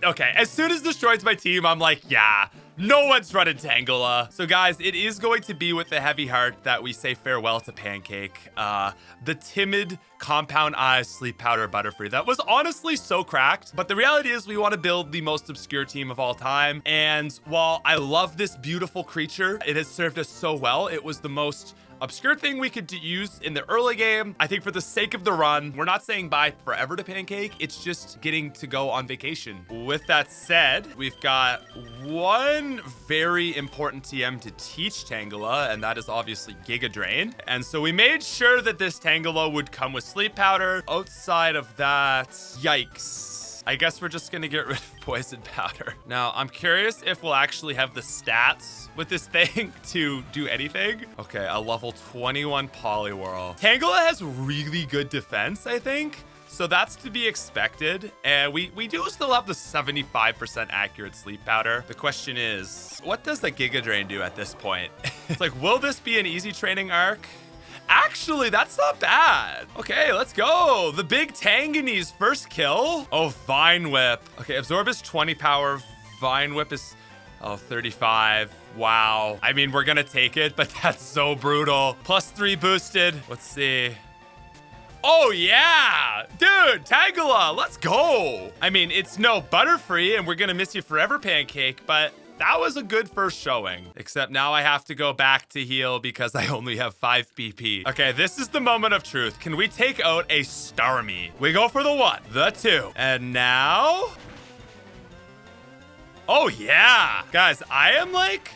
okay, as soon as destroys my team, I'm like, yeah, no one's running Tangela. So guys, it is going to be with a heavy heart that we say farewell to Pancake, the timid compound eyes sleep powder Butterfree that was honestly so cracked. But the reality is we want to build the most obscure team of all time. And while I love this beautiful creature, it has served us so well. It was the most obscure thing we could use in the early game. I think for the sake of the run, we're not saying bye forever to Pancake. It's just getting to go on vacation. With that said, we've got one very important TM to teach Tangela, and that is obviously Giga Drain. And so we made sure that this Tangela would come with sleep powder. Outside of that, yikes. I guess we're just gonna get rid of poison powder. Now, I'm curious if we'll actually have the stats with this thing to do anything. Okay, a level 21 Poliwhirl. Tangela has really good defense, I think. So that's to be expected. And we do still have the 75% accurate sleep powder. The question is, what does the Giga Drain do at this point? It's like, will this be an easy training arc? Actually, that's not bad. Okay, let's go. The big Tangany's first kill. Oh, Vine Whip. Okay, Absorb is 20 power. Vine Whip is 35. Wow. I mean, we're gonna take it, but that's so brutal. +3 boosted. Let's see. Oh, yeah. Dude, Tangela, let's go. I mean, it's no Butterfree, and we're gonna miss you forever, Pancake, but that was a good first showing. Except now I have to go back to heal because I only have 5 BP. Okay, this is the moment of truth. Can we take out a Starmie? We go for the 1, the 2, and now... Oh, yeah. Guys, I am like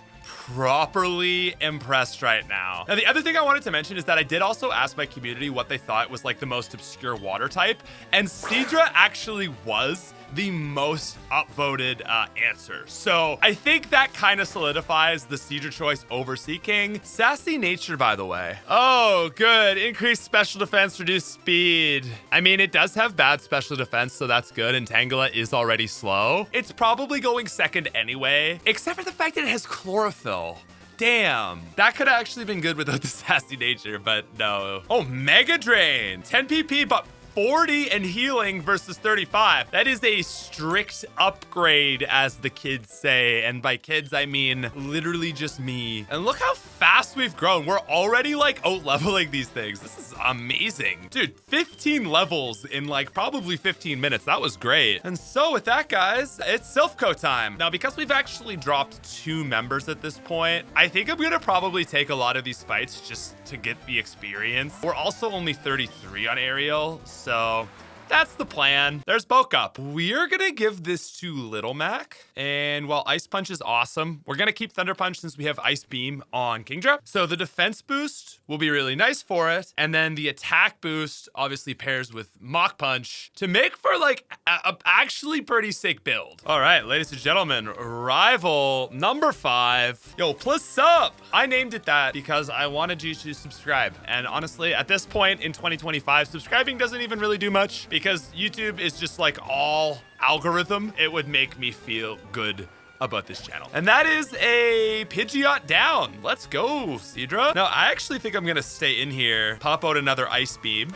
properly impressed right now. Now, the other thing I wanted to mention is that I did also ask my community what they thought was like the most obscure water type, and Seadra actually was the most upvoted answer. So I think that kind of solidifies the Seadra choice over Sea King. Sassy nature, by the way. Oh, good. Increased special defense, reduced speed. I mean, it does have bad special defense, so that's good. And Tangela is already slow. It's probably going second anyway, except for the fact that it has chlorophyll. Damn, that could have actually been good without the sassy nature, but no. Oh, Mega Drain, 10 PP, but 40 and healing versus 35. That is a strict upgrade, as the kids say. And by kids, I mean literally just me. And look how fast we've grown. We're already like out-leveling these things. This is amazing. Dude, 15 levels in like probably 15 minutes. That was great. And so with that, guys, it's Silph Co time. Now, because we've actually dropped 2 members at this point, I think I'm gonna probably take a lot of these fights just to get the experience. We're also only 33 on Ariel, so that's the plan. There's Bulk Up. We're gonna give this to Little Mac. And while Ice Punch is awesome, we're gonna keep Thunder Punch since we have Ice Beam on Kingdra. So the defense boost will be really nice for it. And then the attack boost obviously pairs with Mach Punch to make for like a actually pretty sick build. All right, ladies and gentlemen, rival number 5. Yo, plus up. I named it that because I wanted you to subscribe. And honestly, at this point in 2025, subscribing doesn't even really do much because YouTube is just like all algorithm. It would make me feel good about this channel. And that is a Pidgeot down. Let's go, Seadra. Now, I actually think I'm gonna stay in here, pop out another Ice Beam.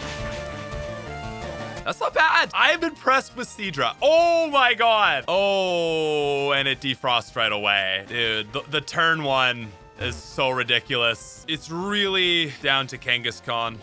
That's not bad. I'm impressed with Seadra. Oh my God. Oh, and it defrosts right away. Dude, the turn 1 is so ridiculous. It's really down to Kangaskhan.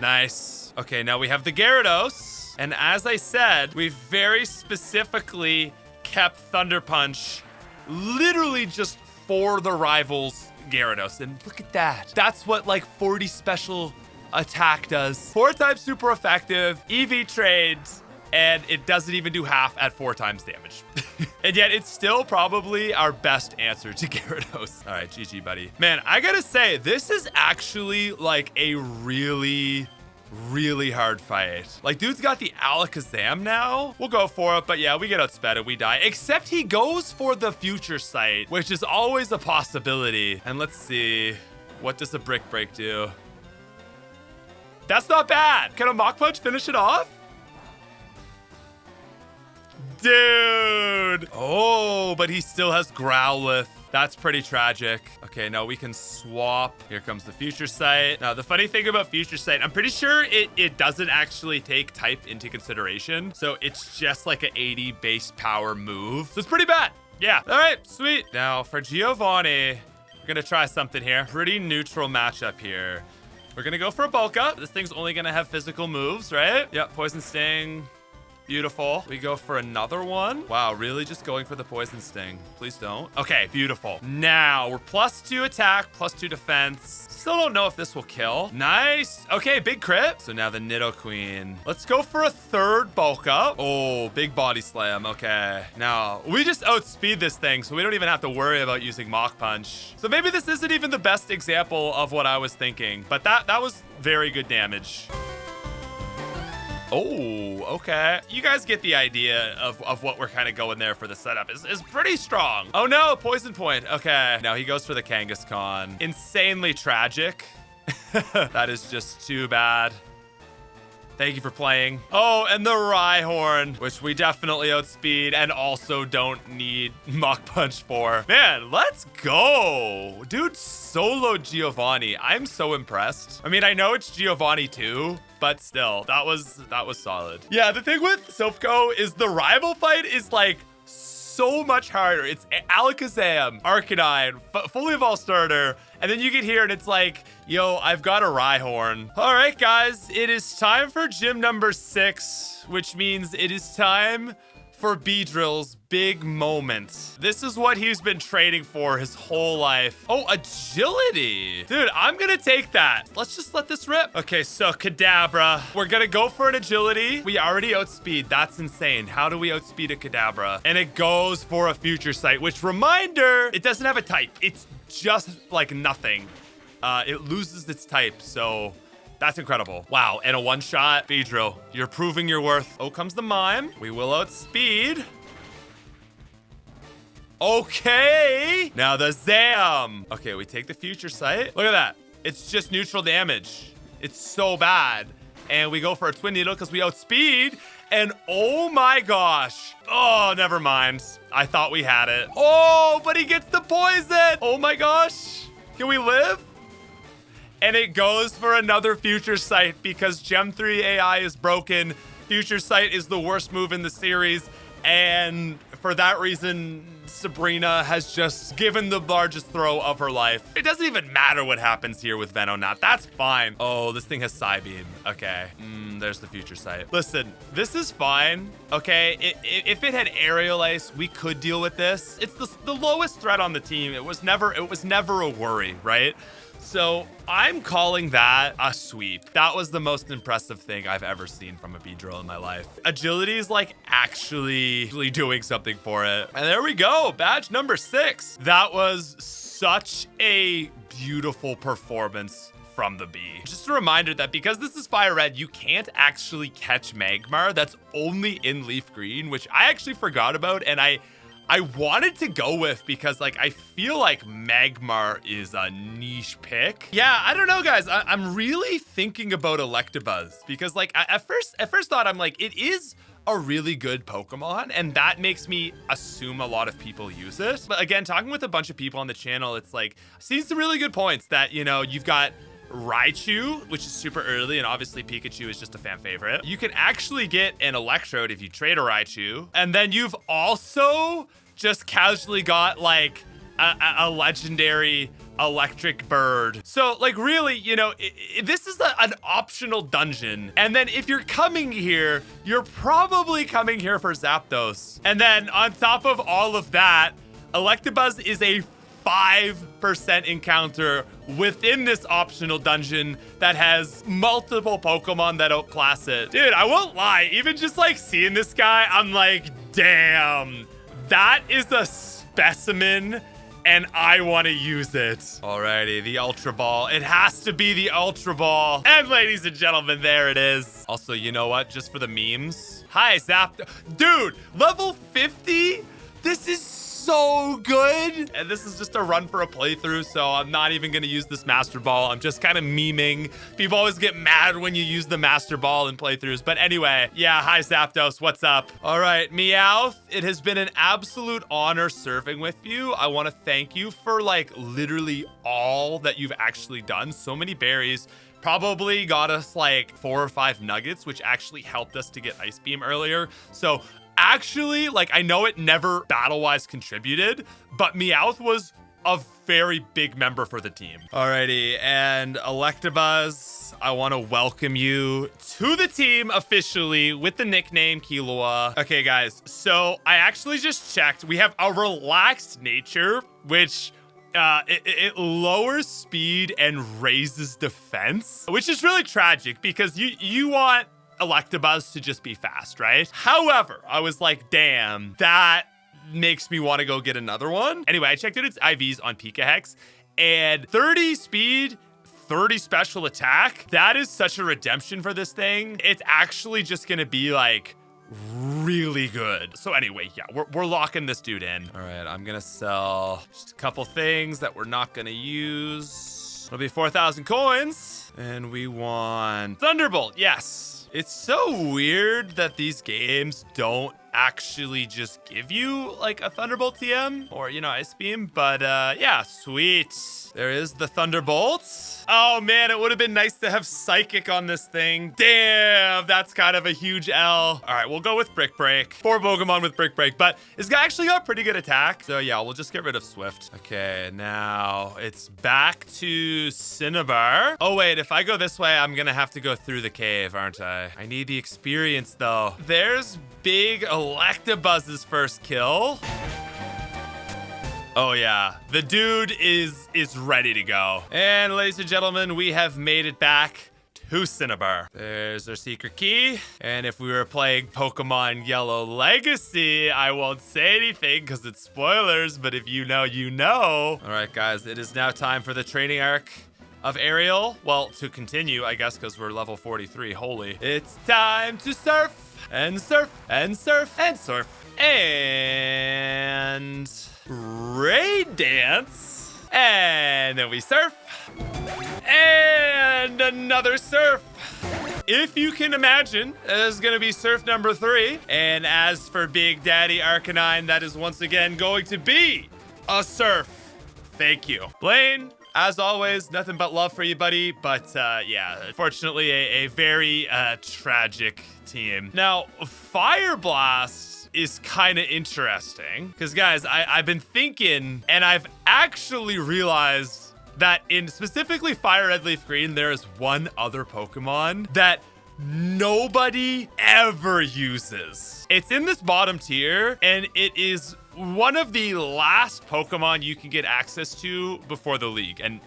Nice. Okay, now we have the Gyarados. And as I said, we very specifically kept Thunder Punch literally just for the rivals Gyarados. And look at that. That's what like 40 special attack does. 4 times super effective, EV trades, and it doesn't even do half at 4 times damage. And yet it's still probably our best answer to Gyarados. All right, GG, buddy. Man, I gotta say, this is actually like a really hard fight. Like, dude's got the Alakazam now. We'll go for it, but yeah, we get outsped and we die. Except he goes for the Future Sight, which is always a possibility. And let's see, what does a Brick Break do? That's not bad. Can a Mach Punch finish it off? Dude. Oh, but he still has Growlithe. That's pretty tragic. Okay, now we can swap. Here comes the Future Sight. Now, the funny thing about Future Sight, I'm pretty sure it doesn't actually take type into consideration. So it's just like an 80 base power move. So it's pretty bad. Yeah. All right, sweet. Now for Giovani, we're gonna try something here. Pretty neutral matchup here. We're gonna go for a Bulk Up. This thing's only gonna have physical moves, right? Yep, Poison Sting. Beautiful. We go for another one. Wow, really just going for the Poison Sting. Please don't. Okay, beautiful. Now we're +2 attack, +2 defense. Still don't know if this will kill. Nice. Okay, big crit. So now the Nidoqueen. Let's go for a 3rd Bulk Up. Oh, big Body Slam. Okay. Now we just outspeed this thing, so we don't even have to worry about using Mach Punch. So maybe this isn't even the best example of what I was thinking, but that was very good damage. Oh, okay. You guys get the idea of what we're kind of going there for the setup. Is pretty strong. Oh no, Poison Point. Okay. Now he goes for the Kangaskhan. Insanely tragic. That is just too bad. Thank you for playing. Oh, and the Rhyhorn, which we definitely outspeed and also don't need Mach Punch for. Man, let's go. Dude, solo Giovani. I'm so impressed. I mean, I know it's Giovani too, but still, that was solid. Yeah, the thing with Silph Co is the rival fight is like so much harder. It's Alakazam, Arcanine, fully evolved starter, and then you get here and it's like, yo, I've got a Rhyhorn. All right, guys, it is time for gym number 6, which means it is time for Beedrill's big moment. This is what he's been training for his whole life. Oh, agility. Dude, I'm gonna take that. Let's just let this rip. Okay, so Kadabra. We're gonna go for an agility. We already outspeed. That's insane. How do we outspeed a Kadabra? And it goes for a future sight, which, reminder, it doesn't have a type. It's just like nothing. It loses its type, so that's incredible. Wow, and a one-shot. Beedrill, you're proving your worth. Oh, comes the mime. We will outspeed. Okay. Now the Zam. Okay, we take the future sight. Look at that. It's just neutral damage. It's so bad. And we go for a twin needle because we outspeed. And oh my gosh. Oh, never mind. I thought we had it. Oh, but he gets the poison. Oh my gosh. Can we live? And it goes for another future sight because Gem 3 AI is broken. Future sight is the worst move in the series. And for that reason, Sabrina has just given the largest throw of her life. It doesn't even matter what happens here with Venonat. That's fine. Oh, this thing has Psybeam. Okay. There's the future sight. Listen, this is fine. Okay. If it had Aerial Ice, we could deal with this. It's the lowest threat on the team. It was never a worry, right? So I'm calling that a sweep. That was the most impressive thing I've ever seen from a Beedrill in my life. Agility is like actually doing something for it. And there we go, badge number 6. That was such a beautiful performance from the bee. Just a reminder that because this is Fire Red, you can't actually catch Magmar. That's only in Leaf Green, which I actually forgot about, and I wanted to go with because like I feel like Magmar is a niche pick. Yeah, I don't know, guys. I'm really thinking about Electabuzz because like at first thought I'm like, it is a really good Pokemon, and that makes me assume a lot of people use it. But again, talking with a bunch of people on the channel, it's like I've seen some really good points that, you know, you've got Raichu, which is super early, and obviously Pikachu is just a fan favorite. You can actually get an Electrode if you trade a Raichu, and then you've also just casually got like a legendary electric bird. So like really, you know, this is an optional dungeon, and then if you're coming here, you're probably coming here for Zapdos. And then on top of all of that, Electabuzz is a 5% encounter within this optional dungeon that has multiple Pokemon that outclass it. Dude, I won't lie, even just like seeing this guy, I'm like, damn, that is a specimen and I want to use it. Alrighty, the Ultra Ball. It has to be the Ultra Ball. And ladies and gentlemen, there it is. Also, you know what? Just for the memes. Hi, Zapdos. Dude, level 50? This is so good. And this is just a run for a playthrough, so I'm not even gonna use this Master Ball. I'm just kind of memeing. People always get mad when you use the Master Ball in playthroughs. But anyway, yeah, hi Zapdos, what's up? All right, Meowth, it has been an absolute honor serving with you. I wanna thank you for like literally all that you've actually done. So many berries. Probably got us like 4 or 5 nuggets, which actually helped us to get Ice Beam earlier. So actually, like, I know it never battle-wise contributed, but Meowth was a very big member for the team. Alrighty, and Electabuzz, I want to welcome you to the team officially with the nickname Killua. Okay, guys, so I actually just checked. We have a relaxed nature, which it lowers speed and raises defense, which is really tragic because you want Electabuzz to just be fast, right? However, I was like, damn, that makes me want to go get another one. Anyway, I checked out its IVs on Pikahex, and 30 speed, 30 special attack. That is such a redemption for this thing. It's actually just gonna be like really good. So anyway, yeah, we're locking this dude in. All right, I'm gonna sell just a couple things that we're not gonna use. It'll be 4,000 coins, and we want Thunderbolt. Yes. It's so weird that these games don't actually just give you like a Thunderbolt TM or, you know, Ice Beam, but yeah, sweet. There is the Thunderbolt. Oh man, it would have been nice to have Psychic on this thing. Damn, that's kind of a huge L. All right, we'll go with Brick Break. Poor Pokemon with Brick Break, but it's actually got pretty good attack. So yeah, we'll just get rid of Swift. Okay, now it's back to Cinnabar. Oh wait, if I go this way, I'm gonna have to go through the cave, aren't I? I need the experience though. There's big Electabuzz's first kill. Oh yeah, the dude is ready to go. And ladies and gentlemen, we have made it back to Cinnabar. There's our secret key. And if we were playing Pokemon Yellow Legacy, I won't say anything because it's spoilers, but if you know, you know. All right, guys, it is now time for the training arc of Ariel. Well, to continue, I guess, because we're level 43. Holy. It's time to surf and surf and surf and surf and raid dance. And then we surf and another surf. If you can imagine, this is going to be surf number 3. And as for Big Daddy Arcanine, that is once again going to be a surf. Thank you. Blaine, as always, nothing but love for you, buddy. But yeah, unfortunately, a very tragic team. Now, Fire Blast is kind of interesting because, guys, I've been thinking and I've actually realized that in specifically Fire Red Leaf Green, there is one other Pokemon that nobody ever uses. It's in this bottom tier, and it is one of the last Pokemon you can get access to before the league. And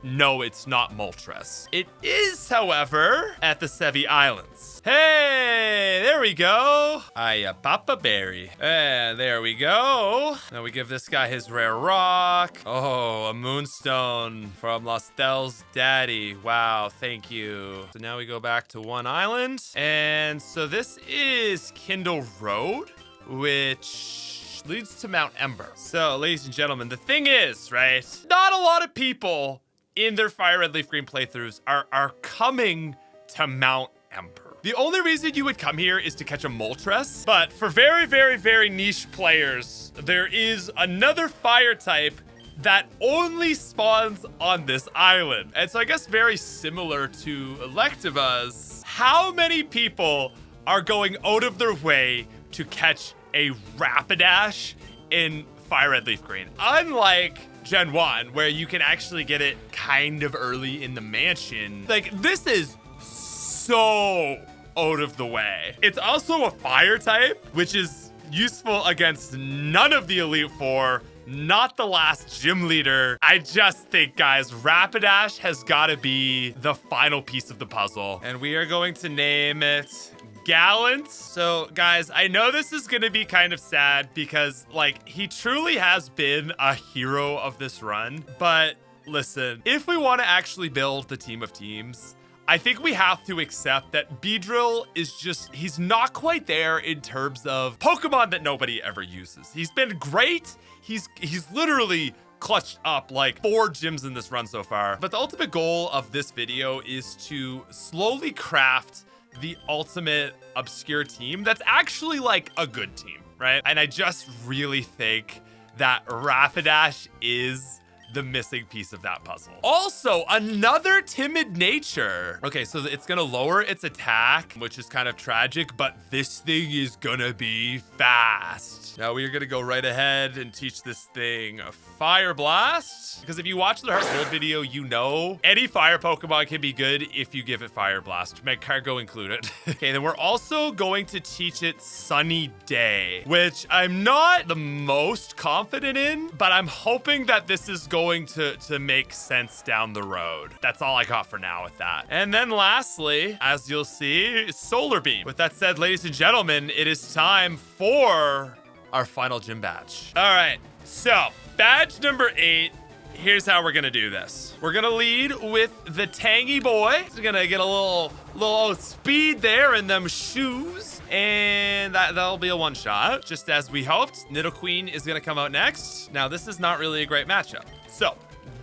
no, it's not Moltres. It is, however, at the Sevy Islands. Hey, there we go. Papa Berry. And there we go. Now we give this guy his rare rock. Oh, a Moonstone from Lostel's daddy. Wow, thank you. So now we go back to one island. And so this is Kindle Road, which leads to Mount Ember. So, ladies and gentlemen, the thing is, right? Not a lot of people in their Fire Red Leaf Green playthroughs are coming to Mount Ember. The only reason you would come here is to catch a Moltres, but for very, very, very niche players, there is another fire type that only spawns on this island. And so I guess very similar to Electabuzz, how many people are going out of their way to catch a Rapidash in Fire Red Leaf Green? Unlike Gen 1, where you can actually get it kind of early in the mansion. Like, this is so out of the way. It's also a fire type, which is useful against none of the Elite Four, not the last gym leader. I just think, guys, Rapidash has got to be the final piece of the puzzle. And we are going to name it Gallant. So, guys, I know this is going to be kind of sad because, like, he truly has been a hero of this run. But listen, if we want to actually build the team of teams, I think we have to accept that Beedrill is just, he's not quite there in terms of Pokemon that nobody ever uses. He's been great. He's literally clutched up like 4 gyms in this run so far. But the ultimate goal of this video is to slowly craft the ultimate obscure team that's actually like a good team, right? And I just really think that Rapidash is the missing piece of that puzzle. Also, another timid nature. Okay, so it's gonna lower its attack, which is kind of tragic, but this thing is gonna be fast. Now we are gonna go right ahead and teach this thing a Fire Blast. Because if you watch the Heart Gold video, you know any fire Pokemon can be good if you give it Fire Blast, Magcargo included. Okay, then we're also going to teach it Sunny Day, which I'm not the most confident in, but I'm hoping that this is going to make sense down the road. That's all I got for now with that. And then lastly, as you'll see, Solar Beam. With that said, ladies and gentlemen, it is time for our final gym badge. All right, so badge number 8. Here's how we're gonna do this. We're gonna lead with the Tangy Boy. He's gonna get a little speed there in them shoes, and that'll be a one-shot, just as we hoped. Nidoqueen is gonna come out next. Now, this is not really a great matchup. So,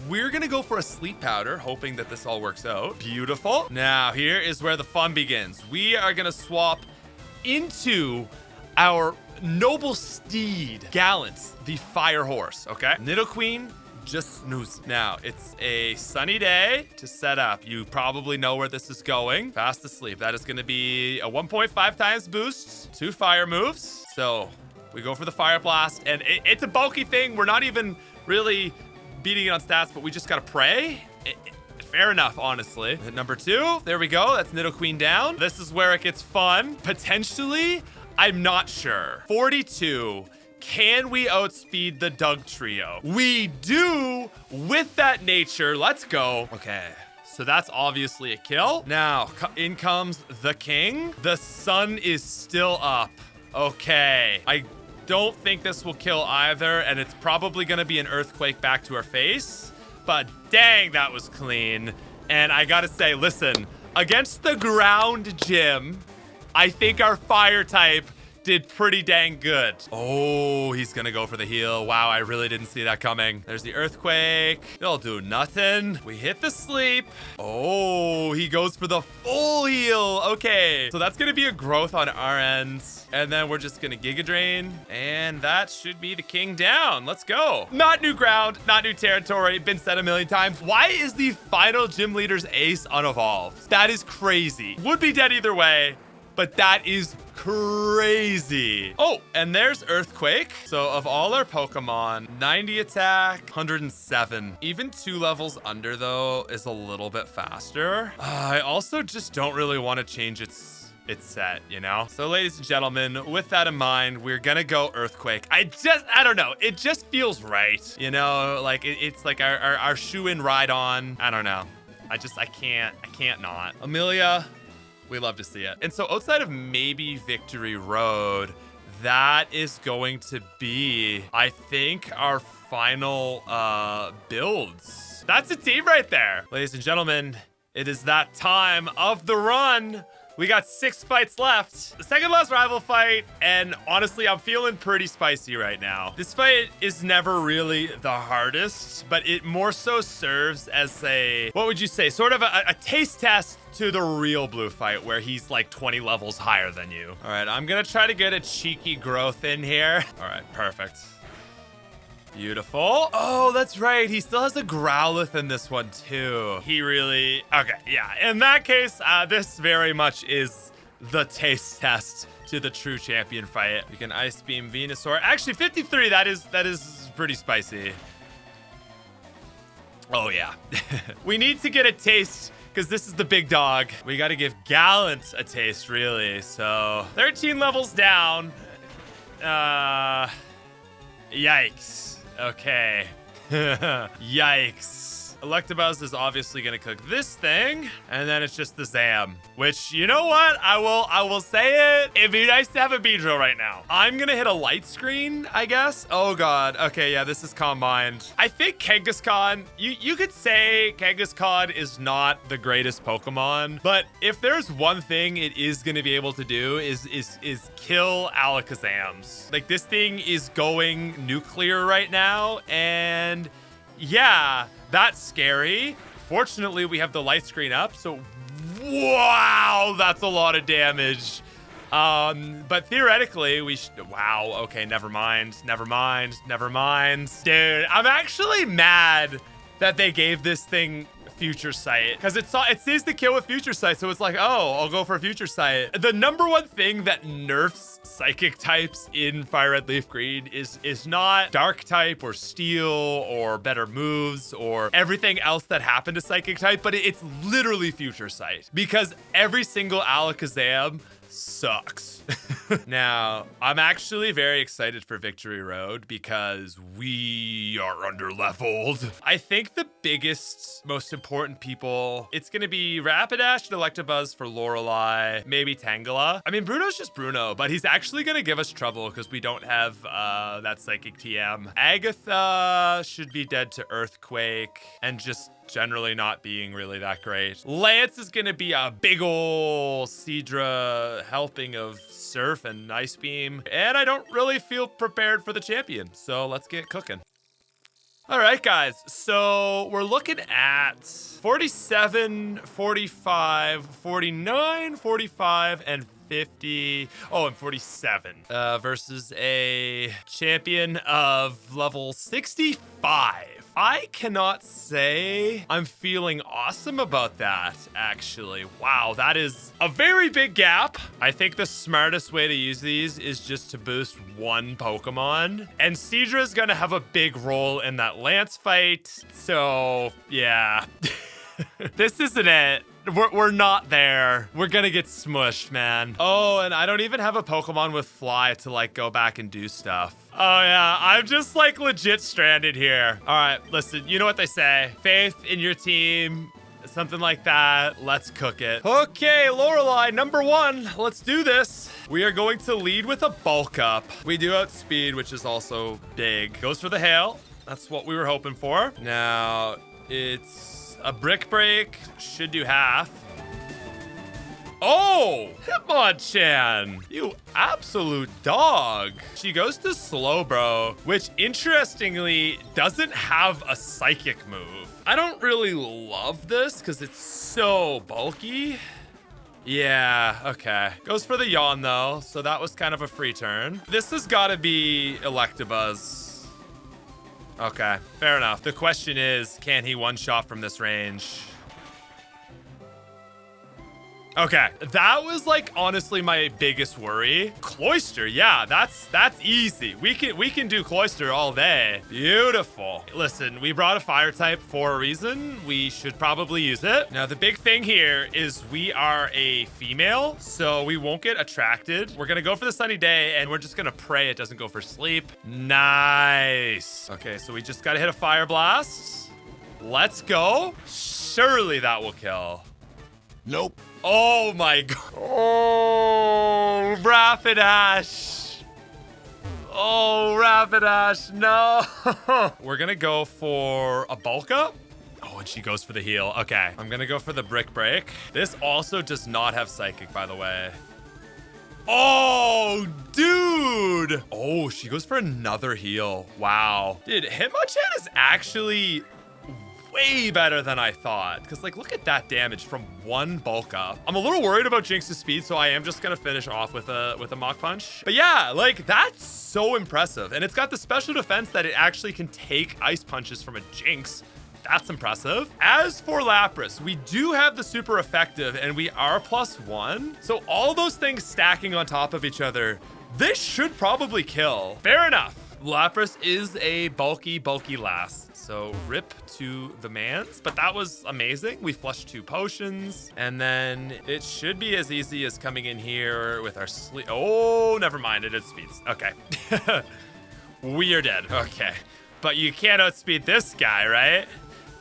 we're gonna go for a Sleep Powder, hoping that this all works out. Beautiful. Now, here is where the fun begins. We are gonna swap into our noble steed, Gallant, the Fire Horse, okay? Nidoqueen, just snooze. Now, it's a sunny day to set up. You probably know where this is going. Fast asleep. That is going to be a 1.5 times boost, 2 fire moves. So we go for the Fire Blast, and it's a bulky thing. We're not even really beating it on stats, but we just got to pray. Fair enough, honestly. Hit number 2. There we go. That's Nidoqueen down. This is where it gets fun. Potentially I'm not sure. 42. Can we outspeed the Doug trio? We do with that nature. Let's go. Okay. So that's obviously a kill. Now, in comes the king. The sun is still up. Okay. I don't think this will kill either, and it's probably gonna be an earthquake back to our face. But dang, that was clean. And I gotta say, listen, against the ground gym, I think our fire type did pretty dang good. Oh, he's gonna go for the heal. Wow, I really didn't see that coming. There's the earthquake. It'll do nothing. We hit the sleep. Oh, he goes for the full heal. Okay, so that's gonna be a growth on our end. And then we're just gonna Giga Drain. And that should be the king down. Let's go. Not new ground, not new territory. Been said a million times. Why is the final gym leader's ace unevolved? That is crazy. Would be dead either way, but that is crazy. Oh, and there's Earthquake. So of all our Pokemon, 90 attack, 107. Even 2 levels under though is a little bit faster. I also just don't really want to change its set, you know? So ladies and gentlemen, with that in mind, we're gonna go Earthquake. I don't know. It just feels right. You know, like it's like our shoe-in ride on. I don't know. I can't not. Amelia, we love to see it. And so outside of maybe Victory Road, that is going to be, I think, our final builds. That's a team right there. Ladies and gentlemen, it is that time of the run. We got 6 fights left. The second last rival fight, and honestly, I'm feeling pretty spicy right now. This fight is never really the hardest, but it more so serves as a, what would you say, sort of a taste test to the real blue fight where he's like 20 levels higher than you. All right, I'm gonna try to get a cheeky growth in here. All right, perfect. Beautiful. Oh, that's right. He still has a Growlithe in this one too. He really, okay, yeah. In that case, this very much is the taste test to the true champion fight. We can Ice Beam Venusaur. Actually, 53, that is pretty spicy. Oh yeah. We need to get a taste because this is the big dog. We got to give Gallant a taste, really. So 13 levels down. Yikes. Okay. Yikes. Electabuzz is obviously gonna cook this thing, and then it's just the Zam. Which, you know what? I will say it. It'd be nice to have a Beedrill right now. I'm gonna hit a light screen, I guess. Oh god. Okay, yeah, this is Calm Mind. I think Kangaskhan, you could say Kangaskhan is not the greatest Pokemon, but if there's one thing it is gonna be able to do is kill Alakazams. Like, this thing is going nuclear right now, and yeah, that's scary. Fortunately, we have the light screen up, so wow, that's a lot of damage. But theoretically, we should, wow, okay, never mind. Dude, I'm actually mad that they gave this thing Future Sight, because it sees the kill with Future Sight, so it's like, oh, I'll go for Future Sight. The number one thing that nerfs psychic types in Fire Red Leaf Green is not dark type or steel or better moves or everything else that happened to psychic type, but it's literally Future Sight, because every single Alakazam sucks. Now, I'm actually very excited for Victory Road because we are under-leveled. I think the biggest, most important people, it's gonna be Rapidash and Electabuzz for Lorelei, maybe Tangela. I mean, Bruno's just Bruno, but he's actually gonna give us trouble because we don't have that Psychic TM. Agatha should be dead to Earthquake and just generally not being really that great. Lance is gonna be a big ol' Seadra helping of Surf and Ice Beam, and I don't really feel prepared for the champion, so let's get cooking. All right, guys, so we're looking at 47, 45, 49, 45, and 50. Oh, and 47 versus a champion of level 65. I cannot say I'm feeling awesome about that, actually. Wow, that is a very big gap. I think the smartest way to use these is just to boost one Pokemon. And Seadra's gonna have a big role in that Lance fight. So, yeah. This isn't it. We're not there. We're gonna get smushed, man. Oh, and I don't even have a Pokemon with fly to like go back and do stuff. Oh yeah, I'm just like legit stranded here. All right, listen, you know what they say. Faith in your team, something like that. Let's cook it. Okay, Lorelei, number 1. Let's do this. We are going to lead with a bulk up. We do outspeed, which is also big. Goes for the hail. That's what we were hoping for. Now, it's a brick break. Should do half. Oh, Hitmonchan, you absolute dog. She goes to Slowbro, which interestingly doesn't have a psychic move. I don't really love this because it's so bulky. Yeah, okay. Goes for the yawn though, so that was kind of a free turn. This has got to be Electabuzz. Okay, fair enough. The question is, can he one-shot from this range? Okay, that was like honestly my biggest worry. Cloyster, yeah, that's easy. We can do Cloyster all day. Beautiful. Listen, we brought a fire type for a reason. We should probably use it. Now the big thing here is we are a female, so we won't get attracted. We're gonna go for the sunny day and we're just gonna pray it doesn't go for sleep. Nice. Okay, so we just gotta hit a fire blast. Let's go. Surely that will kill. Nope. Oh my god. Oh, Rapidash. Oh, Rapidash, no. We're gonna go for a bulk up. Oh, and she goes for the heal. Okay, I'm gonna go for the brick break. This also does not have psychic, by the way. Oh, dude. Oh, she goes for another heal. Wow. Dude, Hitmonchan is actually way better than I thought. Because, like, look at that damage from one bulk up. I'm a little worried about Jinx's speed, so I am just going to finish off with a Mach Punch. But yeah, like, that's so impressive. And it's got the special defense that it actually can take ice punches from a Jinx. That's impressive. As for Lapras, we do have the super effective, and we are +1. So all those things stacking on top of each other, this should probably kill. Fair enough. Lapras is a bulky lass. So rip to the mans, but that was amazing. We flushed 2 potions, and then it should be as easy as coming in here with our sleep. Oh, never mind, it outspeeds. Okay. We are dead. Okay. But you can't outspeed this guy, right?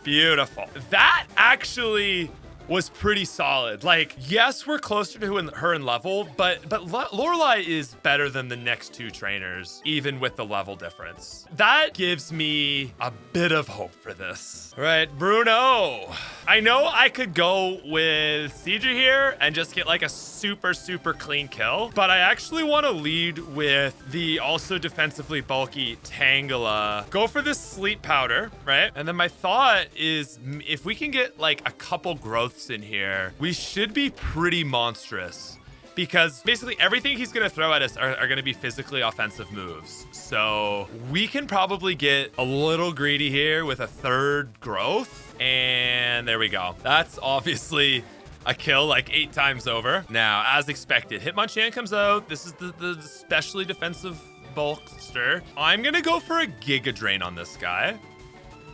Beautiful. That actually was pretty solid. Like, yes, we're closer to her in level, but Lorelei is better than the next 2 trainers, even with the level difference. That gives me a bit of hope for this. All right, Bruno. I know I could go with Seadra here and just get like a super clean kill, but I actually want to lead with the also defensively bulky Tangela. Go for this sleep powder, right? And then my thought is if we can get like a couple growths in here, we should be pretty monstrous, because basically everything he's going to throw at us are going to be physically offensive moves. So we can probably get a little greedy here with a 3rd growth, and there we go. That's obviously a kill like 8 times over. Now, as expected, Hitmonchan comes out. This is the specially defensive bulkster. I'm going to go for a Giga Drain on this guy.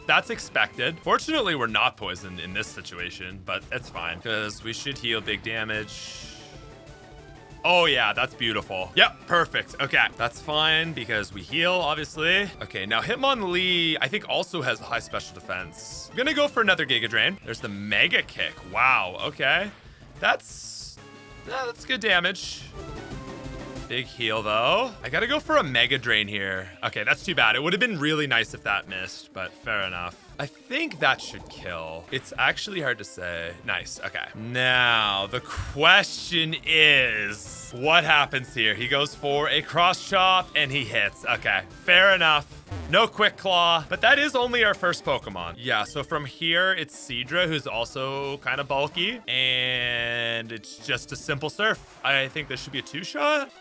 That's expected. Fortunately, we're not poisoned in this situation, but it's fine because we should heal big damage. Oh yeah, that's beautiful. Yep, perfect. Okay, that's fine because we heal, obviously. Okay, now Hitmonlee, I think also has high special defense. I'm gonna go for another Giga Drain. There's the Mega Kick. Wow, okay. That's good damage. Big heal though. I gotta go for a Mega Drain here. Okay, that's too bad. It would have been really nice if that missed, but fair enough. I think that should kill. It's actually hard to say. Nice, okay. Now, the question is, what happens here? He goes for a cross chop and he hits. Okay, fair enough. No Quick Claw, but that is only our first Pokemon. Yeah, so from here, it's Seadra, who's also kind of bulky, and it's just a simple Surf. I think this should be a 2-shot.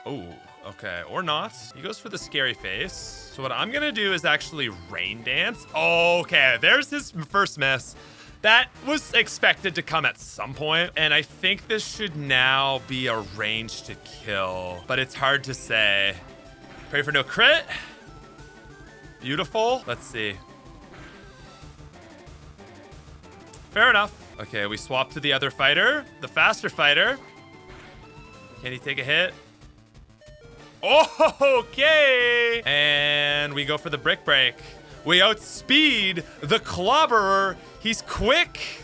Oh, okay, or not. He goes for the scary face. So what I'm gonna do is actually Rain Dance. Okay, there's his first miss. That was expected to come at some point, and I think this should now be a range to kill, but it's hard to say. Pray for no crit. Beautiful. Let's see. Fair enough. Okay, we swap to the other fighter, the faster fighter. Can he take a hit? Oh, okay. And we go for the brick break. We outspeed the clobberer. He's quick.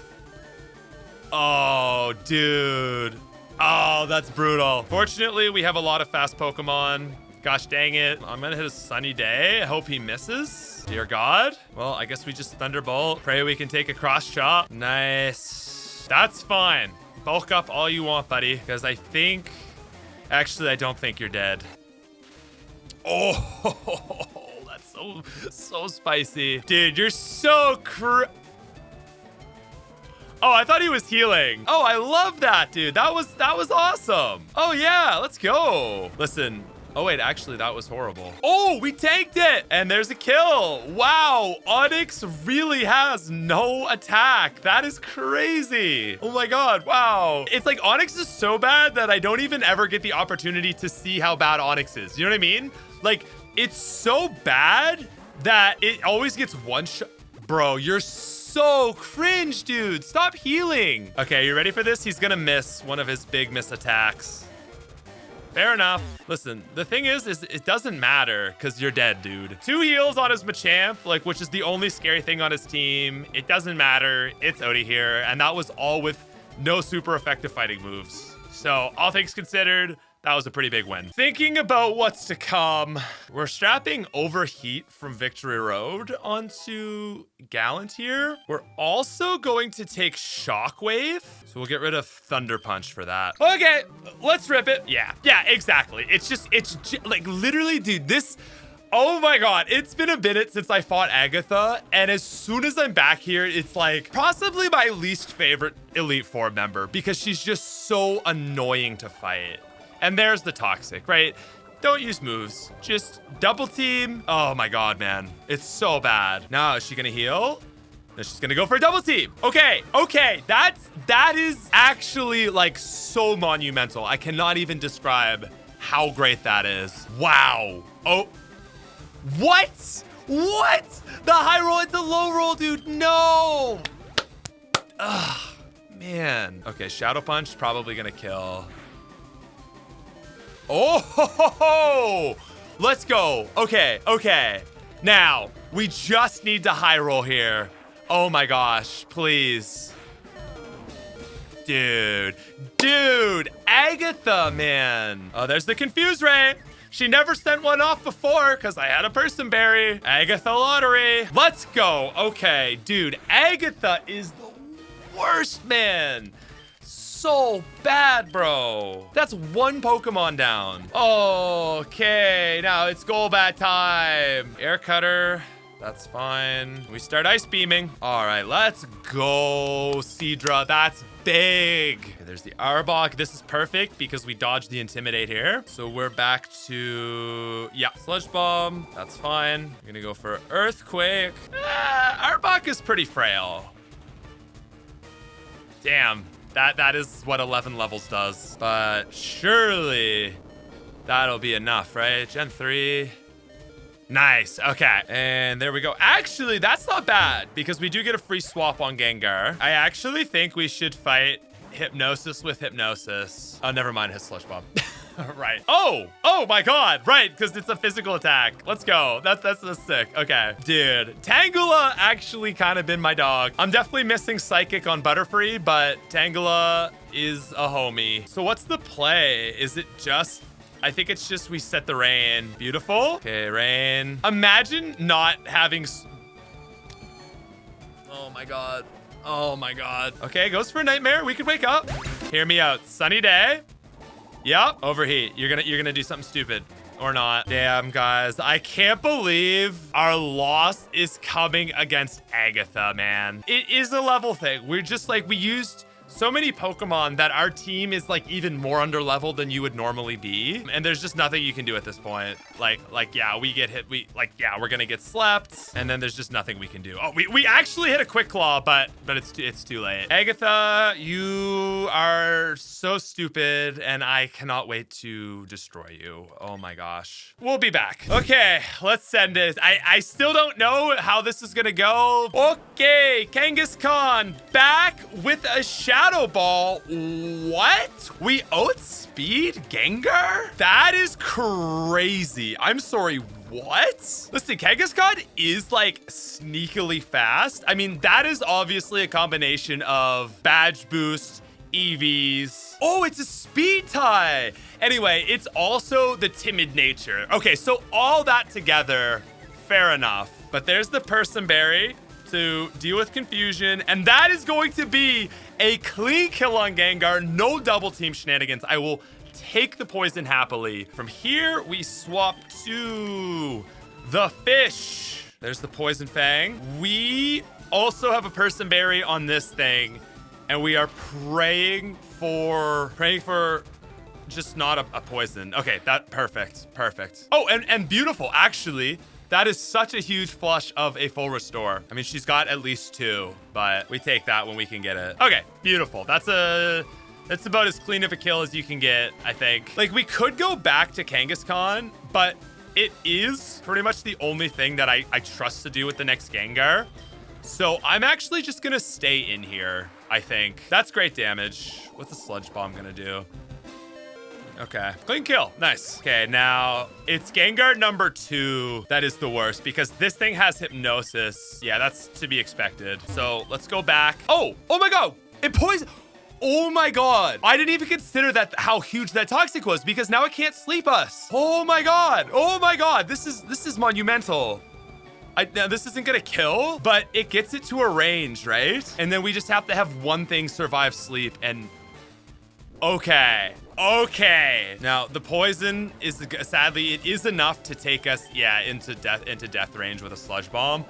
Oh, dude. Oh, that's brutal. Fortunately, we have a lot of fast Pokemon. Gosh dang it. I'm gonna hit a sunny day. I hope he misses. Dear God. Well, I guess we just Thunderbolt. Pray we can take a cross chop. Nice. That's fine. Bulk up all you want, buddy. Because I think... Actually, I don't think you're dead. Oh, that's so spicy. Dude, you're so Oh, I thought he was healing. Oh, I love that, dude. That was awesome. Oh, yeah, let's go. Listen. Oh, wait, actually, that was horrible. Oh, we tanked it. And there's a kill. Wow, Onix really has no attack. That is crazy. Oh, my God. Wow. It's like Onix is so bad that I don't even ever get the opportunity to see how bad Onix is. You know what I mean? Like, it's so bad that it always gets one shot. Bro, you're so cringe, dude. Stop healing. Okay, you ready for this? He's gonna miss one of his big miss attacks. Fair enough. Listen, the thing is it doesn't matter because you're dead, dude. 2 heals on his Machamp, like, which is the only scary thing on his team. It doesn't matter. It's out of here. And that was all with no super effective fighting moves. So all things considered, that was a pretty big win. Thinking about what's to come, we're strapping Overheat from Victory Road onto Gallant here. We're also going to take Shockwave. So we'll get rid of Thunder Punch for that. Okay, let's rip it. Yeah, exactly. It's like literally, dude, this... Oh my God, it's been a minute since I fought Agatha, and as soon as I'm back here, it's like possibly my least favorite Elite Four member because she's just so annoying to fight. And there's the toxic, right? Don't use moves, just double team. Oh my God, man, it's so bad. Now, is she gonna heal? No, she's gonna go for a double team. Okay, that is actually like so monumental. I cannot even describe how great that is. Wow. Oh. What? The high roll into low roll, dude. No. Ugh, man. Okay, Shadow Punch probably gonna kill. Oh, let's go. Okay. Now, we just need to high roll here. Oh my gosh, please. Dude, Agatha, man. Oh, there's the Confuse Ray. She never sent one off before because I had a Person Berry. Agatha Lottery. Let's go. Okay, dude, Agatha is the worst, man. So bad, bro. That's 1 Pokemon down. Okay, now it's Golbat time. Air Cutter. That's fine. We start Ice Beaming. All right, let's go, Seadra. That's big. Okay, there's the Arbok. This is perfect because we dodged the Intimidate here. So we're back to, yeah, Sludge Bomb. That's fine. We're gonna go for Earthquake. Arbok is pretty frail. Damn, that is what 11 levels does. But surely that'll be enough, right? Gen 3. Nice. Okay. And there we go. Actually, that's not bad because we do get a free swap on Gengar. I actually think we should fight Hypnosis with Hypnosis. Oh, never mind. His Slush Bomb. Right. Oh my God. Right. Because it's a physical attack. Let's go. That's sick. Okay. Dude, Tangela actually kind of been my dog. I'm definitely missing Psychic on Butterfree, but Tangela is a homie. So what's the play? Is it just... I think it's just we set the rain. Beautiful. Okay, rain. Imagine not having... Oh my God. Oh my God. Okay, goes for a Nightmare. We could wake up. Hear me out. Sunny day. Yep. Overheat. You're gonna do something stupid. Or not. Damn, guys. I can't believe our loss is coming against Agatha, man. It is a level thing. We're just like, we used... so many Pokemon that our team is like even more under leveled than you would normally be. And there's just nothing you can do at this point. Like, yeah, we get hit. We're gonna get slept. And then there's just nothing we can do. Oh, we actually hit a Quick Claw, but it's too late. Agatha, you are are so stupid, and I cannot wait to destroy you. Oh my gosh. We'll be back. Okay, let's send it. I still don't know how this is gonna go. Okay, Kangaskhan back with a Shadow Ball. What? We outspeed Gengar? That is crazy. I'm sorry, what? Listen, Kangaskhan is like sneakily fast. I mean, that is obviously a combination of badge boost, EVs. Oh, it's a speed tie. Anyway, it's also the timid nature. Okay, so all that together, fair enough. But there's the Person Berry to deal with confusion, and that is going to be a clean kill on Gengar. No double team shenanigans. I will take the poison happily. From here, we swap to the fish. There's the Poison Fang. We also have a Person Berry on this thing, and we are praying for just not a poison. Okay, perfect. Oh, and beautiful, actually. That is such a huge flush of a full restore. I mean, she's got at least 2, but we take that when we can get it. Okay, beautiful. That's about as clean of a kill as you can get, I think. Like, we could go back to Kangaskhan, but it is pretty much the only thing that I trust to do with the next Gengar. So I'm actually just gonna stay in here, I think. That's great damage. What's the Sludge Bomb gonna do? Okay, clean kill, nice. Okay, now it's Gengar number 2 that is the worst because this thing has Hypnosis. Yeah, that's to be expected. So let's go back. Oh my God, it poisoned. Oh my God, I didn't even consider that how huge that toxic was because now it can't sleep us. Oh my God, this is monumental. Now this isn't gonna kill, but it gets it to a range, right? And then we just have to have one thing survive sleep and okay. Now the poison is sadly it is enough to take us into death range with a Sludge Bomb,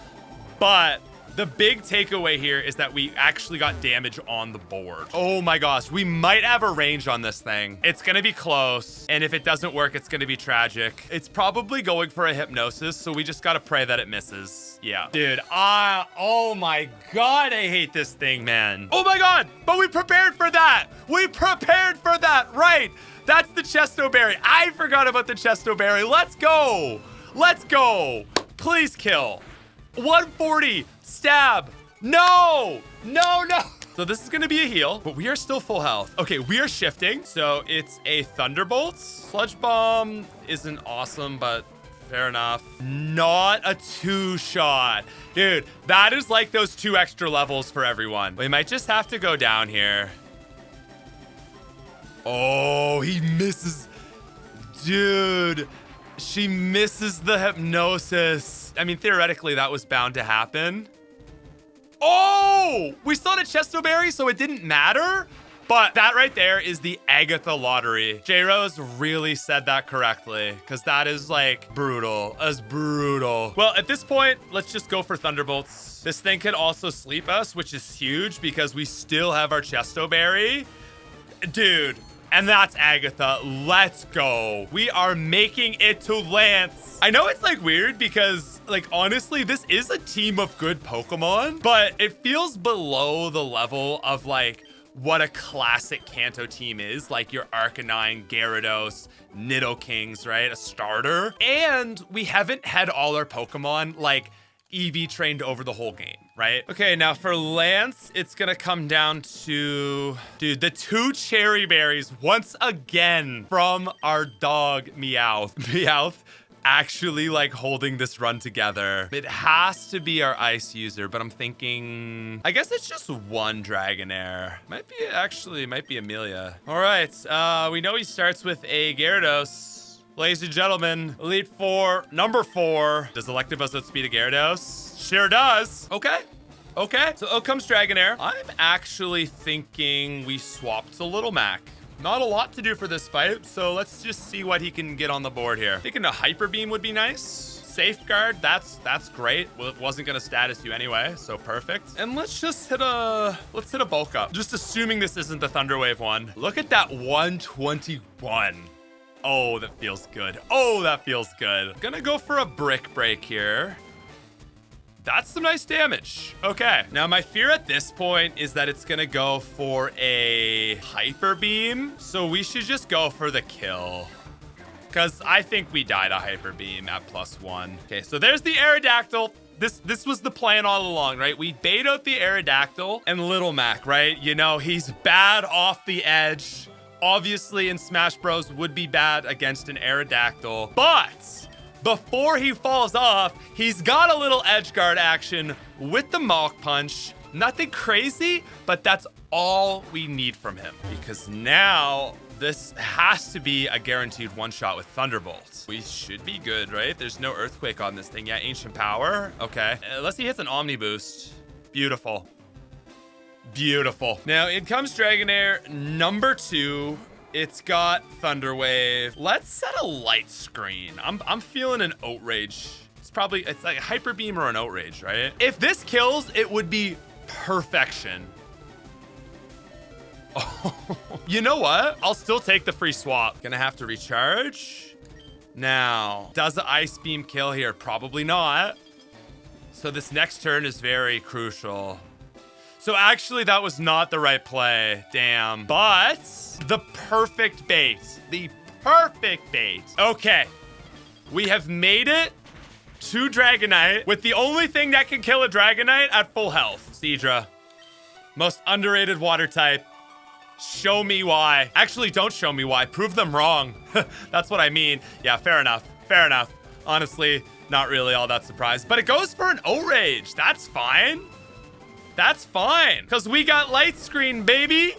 but the big takeaway here is that we actually got damage on the board. Oh my gosh, we might have a range on this thing. It's gonna be close, and if it doesn't work, it's gonna be tragic. It's probably going for a Hypnosis, so we just gotta pray that it misses. Yeah. Dude, oh my God, I hate this thing, man. Oh my God, but we prepared for that. Right. That's the Chesto Berry. I forgot about the Chesto Berry. Let's go. Please kill. 140. Stab. No. So this is gonna be a heal, but we are still full health. Okay, we are shifting. So it's a Thunderbolt. Sludge Bomb isn't awesome, but fair enough. Not a 2-shot. Dude, that is like those 2 extra levels for everyone. We might just have to go down here. Oh, he misses. Dude, she misses the Hypnosis. I mean, theoretically, that was bound to happen. Oh, we saw the Chesto Berry, so it didn't matter. But that right there is the Agatha lottery. J-Rose really said that correctly, because that is like brutal. That's brutal. Well, at this point, let's just go for Thunderbolts. This thing can also sleep us, which is huge because we still have our Chesto Berry. Dude, and that's Agatha. Let's go. We are making it to Lance. I know it's like weird because like honestly, this is a team of good Pokemon, but it feels below the level of like what a classic Kanto team is, like your Arcanine, Gyarados, Nidokings, right? A starter. And we haven't had all our Pokemon like EV trained over the whole game, right? Okay, now for Lance, it's gonna come down to, dude, the 2 Cherry Berries once again from our dog, Meowth. Meowth actually like holding this run together. It has to be our ice user, but I'm thinking, I guess it's just 1 Dragonair. Might be Amelia. All right, we know he starts with a Gyarados. Ladies and gentlemen, Elite Four, number 4. Does Electabuzz outspeed a Gyarados? Sure does. Okay. So out comes Dragonair. I'm actually thinking we swap to Little Mac. Not a lot to do for this fight, so let's just see what he can get on the board here. Thinking a Hyper Beam would be nice. Safeguard, that's great. Well, it wasn't gonna status you anyway, so perfect. And let's hit a bulk up. Just assuming this isn't the Thunder Wave one. Look at that 121. Oh, that feels good. Gonna go for a Brick Break here. That's some nice damage. Okay. Now, my fear at this point is that it's going to go for a Hyper Beam. So we should just go for the kill. Because I think we died a Hyper Beam at +1. Okay, so there's the Aerodactyl. This was the plan all along, right? We bait out the Aerodactyl and Little Mac, right? You know, he's bad off the edge. Obviously, in Smash Bros. Would be bad against an Aerodactyl. But before he falls off, he's got a little edge guard action with the Mach Punch. Nothing crazy, but that's all we need from him. Because now this has to be a guaranteed one-shot with Thunderbolt. We should be good, right? There's no Earthquake on this thing. Yeah, Ancient Power. Okay. Unless he hits an Omni Boost. Beautiful. Beautiful. Now, in comes Dragonair number 2. It's got Thunder Wave. Let's set a Light Screen. I'm feeling an Outrage. It's like a Hyper Beam or an Outrage, right? If this kills, it would be perfection. Oh, you know what? I'll still take the free swap. Gonna have to recharge. Now, does the Ice Beam kill here? Probably not. So this next turn is very crucial. So actually, that was not the right play. Damn. But the perfect bait. The perfect bait. Okay. We have made it to Dragonite with the only thing that can kill a Dragonite at full health. Seadra. Most underrated water type. Show me why. Actually, don't show me why. Prove them wrong. That's what I mean. Yeah, fair enough. Fair enough. Honestly, not really all that surprised. But it goes for an Outrage. That's fine. That's fine. Because we got Light Screen, baby.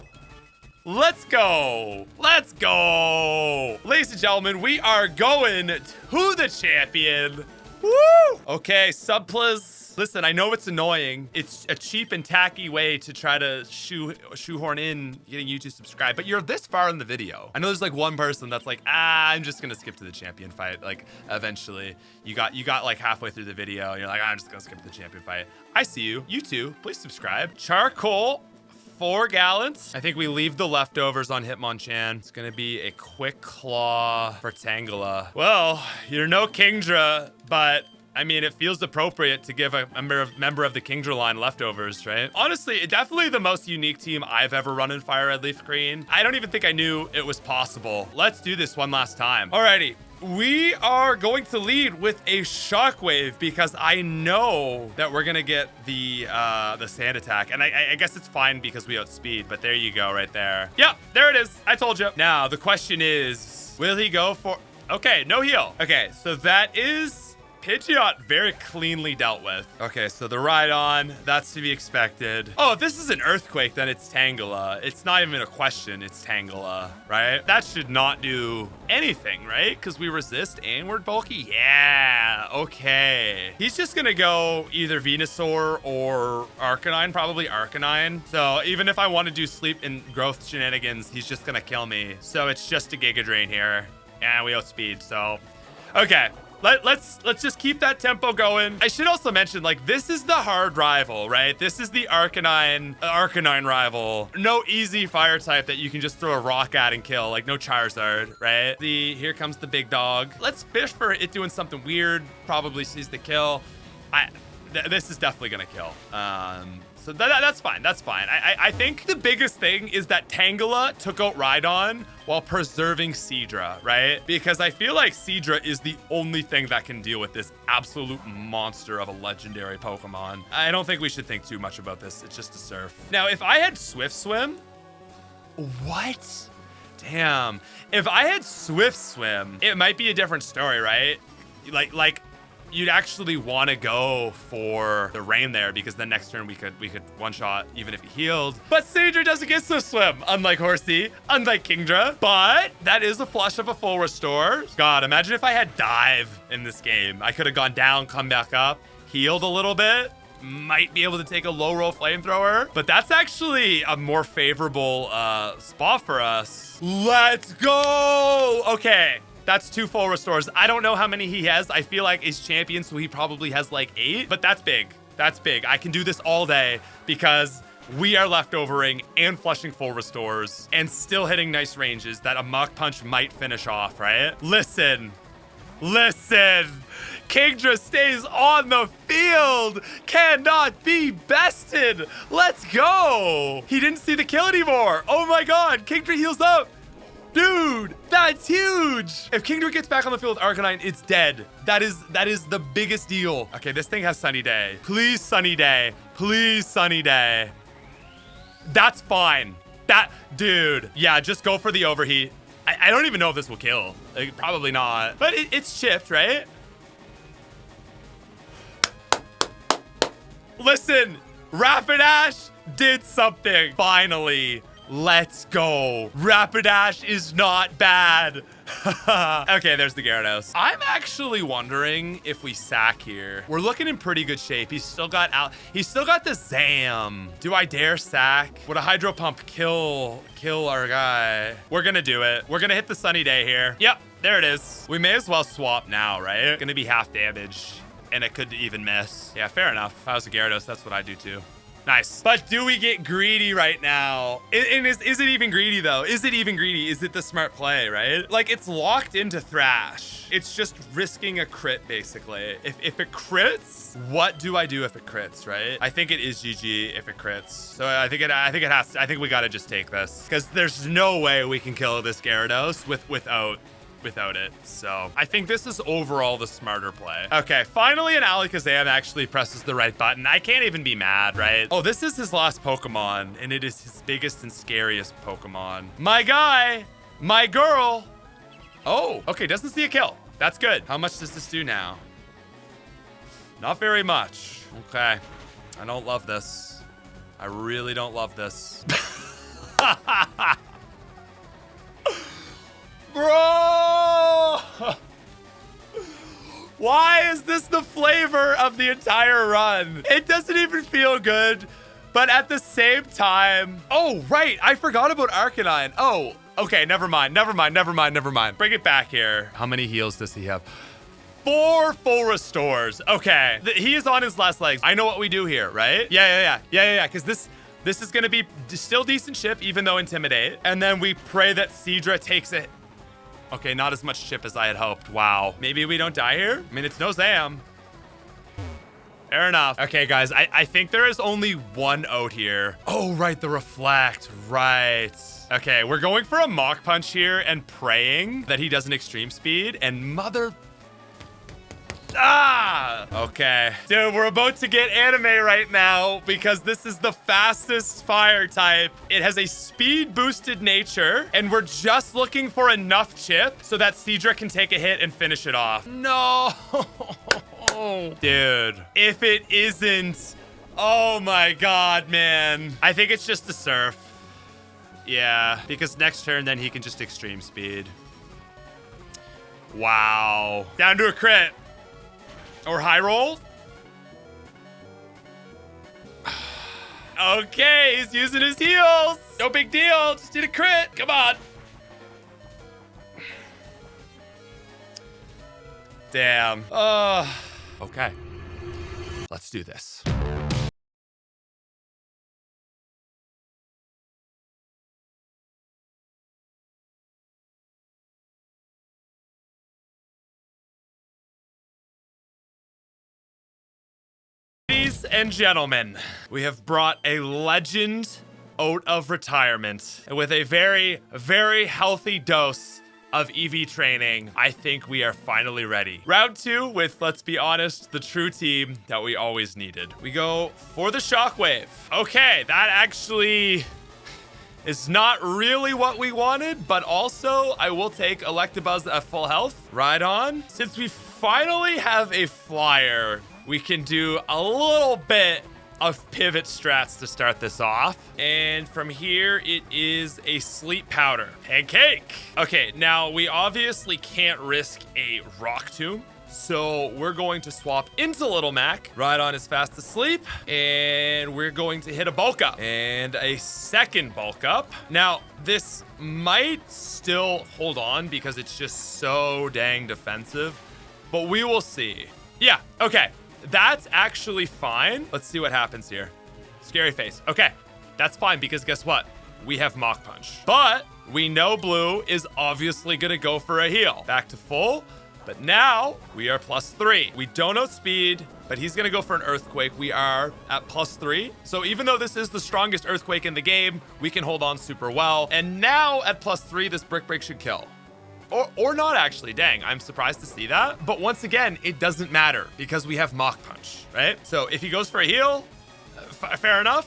Let's go. Let's go. Ladies and gentlemen, we are going to the champion. Woo! Okay, Subplas. Listen, I know it's annoying. It's a cheap and tacky way to try to shoehorn in getting you to subscribe, but you're this far in the video. I know there's like one person that's like, I'm just gonna skip to the champion fight. Like, eventually, you got like halfway through the video, and you're like, I'm just gonna skip to the champion fight. I see you. You too. Please subscribe. Charcoal. 4 gallons. I think we leave the leftovers on Hitmonchan. It's gonna be a quick claw for Tangela. Well, you're no Kingdra, but I mean, it feels appropriate to give a member of the Kingdra line leftovers, right? Honestly, definitely the most unique team I've ever run in Fire Red Leaf Green. I don't even think I knew it was possible. Let's do this one last time. Alrighty. We are going to lead with a Shockwave because I know that we're gonna get the Sand Attack, and I guess it's fine because we outspeed. But there you go, right there. Yep, there it is. I told you. Now the question is, will he go for? Okay, no heal. Okay, so that is Pidgeot very cleanly dealt with. Okay, so the Rhydon, that's to be expected. Oh, if this is an Earthquake, then it's Tangela. It's not even a question, it's Tangela, right? That should not do anything, right? Because we resist and we're bulky. Yeah, okay. He's just gonna go either Venusaur or Arcanine, probably Arcanine. So even if I want to do sleep and growth shenanigans, he's just gonna kill me. So it's just a Giga Drain here. And we outspeed, so. Okay. Let's just keep that tempo going. I should also mention, like, this is the hard rival, right? This is the Arcanine rival. No easy fire type that you can just throw a rock at and kill, like no Charizard, right? Here comes the big dog. Let's fish for it doing something weird. Probably sees the kill. This is definitely gonna kill. So that's fine. That's fine. I think the biggest thing is that Tangela took out Rhydon while preserving Seadra, right? Because I feel like Seadra is the only thing that can deal with this absolute monster of a legendary Pokemon. I don't think we should think too much about this. It's just a Surf. Now, if I had Swift Swim, what? Damn. If I had Swift Swim, it might be a different story, right? Like. You'd actually want to go for the rain there because the next turn we could one-shot even if he healed. But Seadra doesn't get Swift Swim, unlike Horsey, unlike Kingdra. But that is a flush of a full restore. God, imagine if I had Dive in this game. I could have gone down, come back up, healed a little bit. Might be able to take a low roll Flamethrower, but that's actually a more favorable spot for us. Let's go. Okay. That's 2 full restores. I don't know how many he has. I feel like he's champion, so he probably has like 8, but that's big. That's big. I can do this all day because we are leftovering and flushing full restores and still hitting nice ranges that a Mach Punch might finish off, right? Listen. Listen, Kingdra stays on the field. Cannot be bested. Let's go. He didn't see the kill anymore. Oh my God, Kingdra heals up. Dude, that's huge. If Kingdra gets back on the field with Arcanine, it's dead. That is the biggest deal. Okay, this thing has Sunny Day. Please, Sunny Day. Please, Sunny Day. That's fine. Dude, yeah, just go for the overheat. I don't even know if this will kill. Like, probably not. But it's chipped, right? Listen, Rapidash did something. Finally. Let's go. Rapidash is not bad. Okay, there's the Gyarados. I'm actually wondering if we sack here. We're looking in pretty good shape. He's still got the Zam. Do I dare sack? Would a Hydro Pump kill our guy? We're gonna do it. We're gonna hit the Sunny Day here. Yep, there it is. We may as well swap now, right? Gonna be half damage, and it could even miss. Yeah, fair enough. If I was a Gyarados, that's what I do too. Nice. But do we get greedy right now? And is it even greedy though? Is it even greedy? Is it the smart play, right? Like, it's locked into Thrash. It's just risking a crit basically. If it crits, what do I do if it crits, right? I think it is GG if it crits. So I think we gotta just take this, because there's no way we can kill this Gyarados without it. So I think this is overall the smarter play. Okay, finally an Alakazam actually presses the right button. I can't even be mad, right? Oh, this is his last Pokemon, and it is his biggest and scariest Pokemon. My guy, my girl. Oh, okay, doesn't see a kill. That's good. How much does this do now? Not very much. Okay, I don't love this. I really don't love this. Bro! Why is this the flavor of the entire run? It doesn't even feel good, but at the same time... Oh, right, I forgot about Arcanine. Oh, okay, never mind. Bring it back here. How many heals does he have? 4 full restores. Okay, he is on his last legs. I know what we do here, right? Yeah, because this is gonna be still decent chip, even though Intimidate. And then we pray that Seadra takes it. Okay, not as much chip as I had hoped. Wow. Maybe we don't die here? I mean, it's no Zam. Fair enough. Okay, guys, I think there is only one out here. Oh, right, the Reflect. Right. Okay, we're going for a Mach Punch here and praying that he doesn't Extreme Speed and mother... Ah! Okay. Dude, we're about to get anime right now because this is the fastest fire type. It has a speed boosted nature, and we're just looking for enough chip so that Seadra can take a hit and finish it off. No! Dude, if it isn't... Oh my God, man. I think it's just the Surf. Yeah, because next turn, then he can just Extreme Speed. Wow. Down to a crit. Or high roll. Okay, he's using his heals. No big deal. Just did a crit. Come on. Damn. Okay. Let's do this. Ladies and gentlemen, we have brought a legend out of retirement with a very, very healthy dose of EV training. I think we are finally ready. Round 2 with, let's be honest, the true team that we always needed. We go for the Shockwave. Okay, that actually is not really what we wanted, but also I will take Electabuzz at full health. Right on. Since we finally have a flyer, we can do a little bit of pivot strats to start this off. And from here, it is a Sleep Powder. Pancake! Okay, now we obviously can't risk a Rock Tomb, so we're going to swap into Little Mac, right on his fast asleep, and we're going to hit a Bulk Up and a second Bulk Up. Now, this might still hold on because it's just so dang defensive, but we will see. Yeah, okay. That's actually fine. Let's see what happens here. Scary face. Okay, that's fine because guess what? We have Mach Punch. But we know Blue is obviously gonna go for a heal. Back to full. But now we are +3. We don't outspeed, but he's gonna go for an earthquake. We are at +3. So even though this is the strongest earthquake in the game, we can hold on super well. And now at +3, this brick break should kill. Or not actually, dang, I'm surprised to see that. But once again, it doesn't matter because we have Mach Punch, right? So if he goes for a heal, fair enough,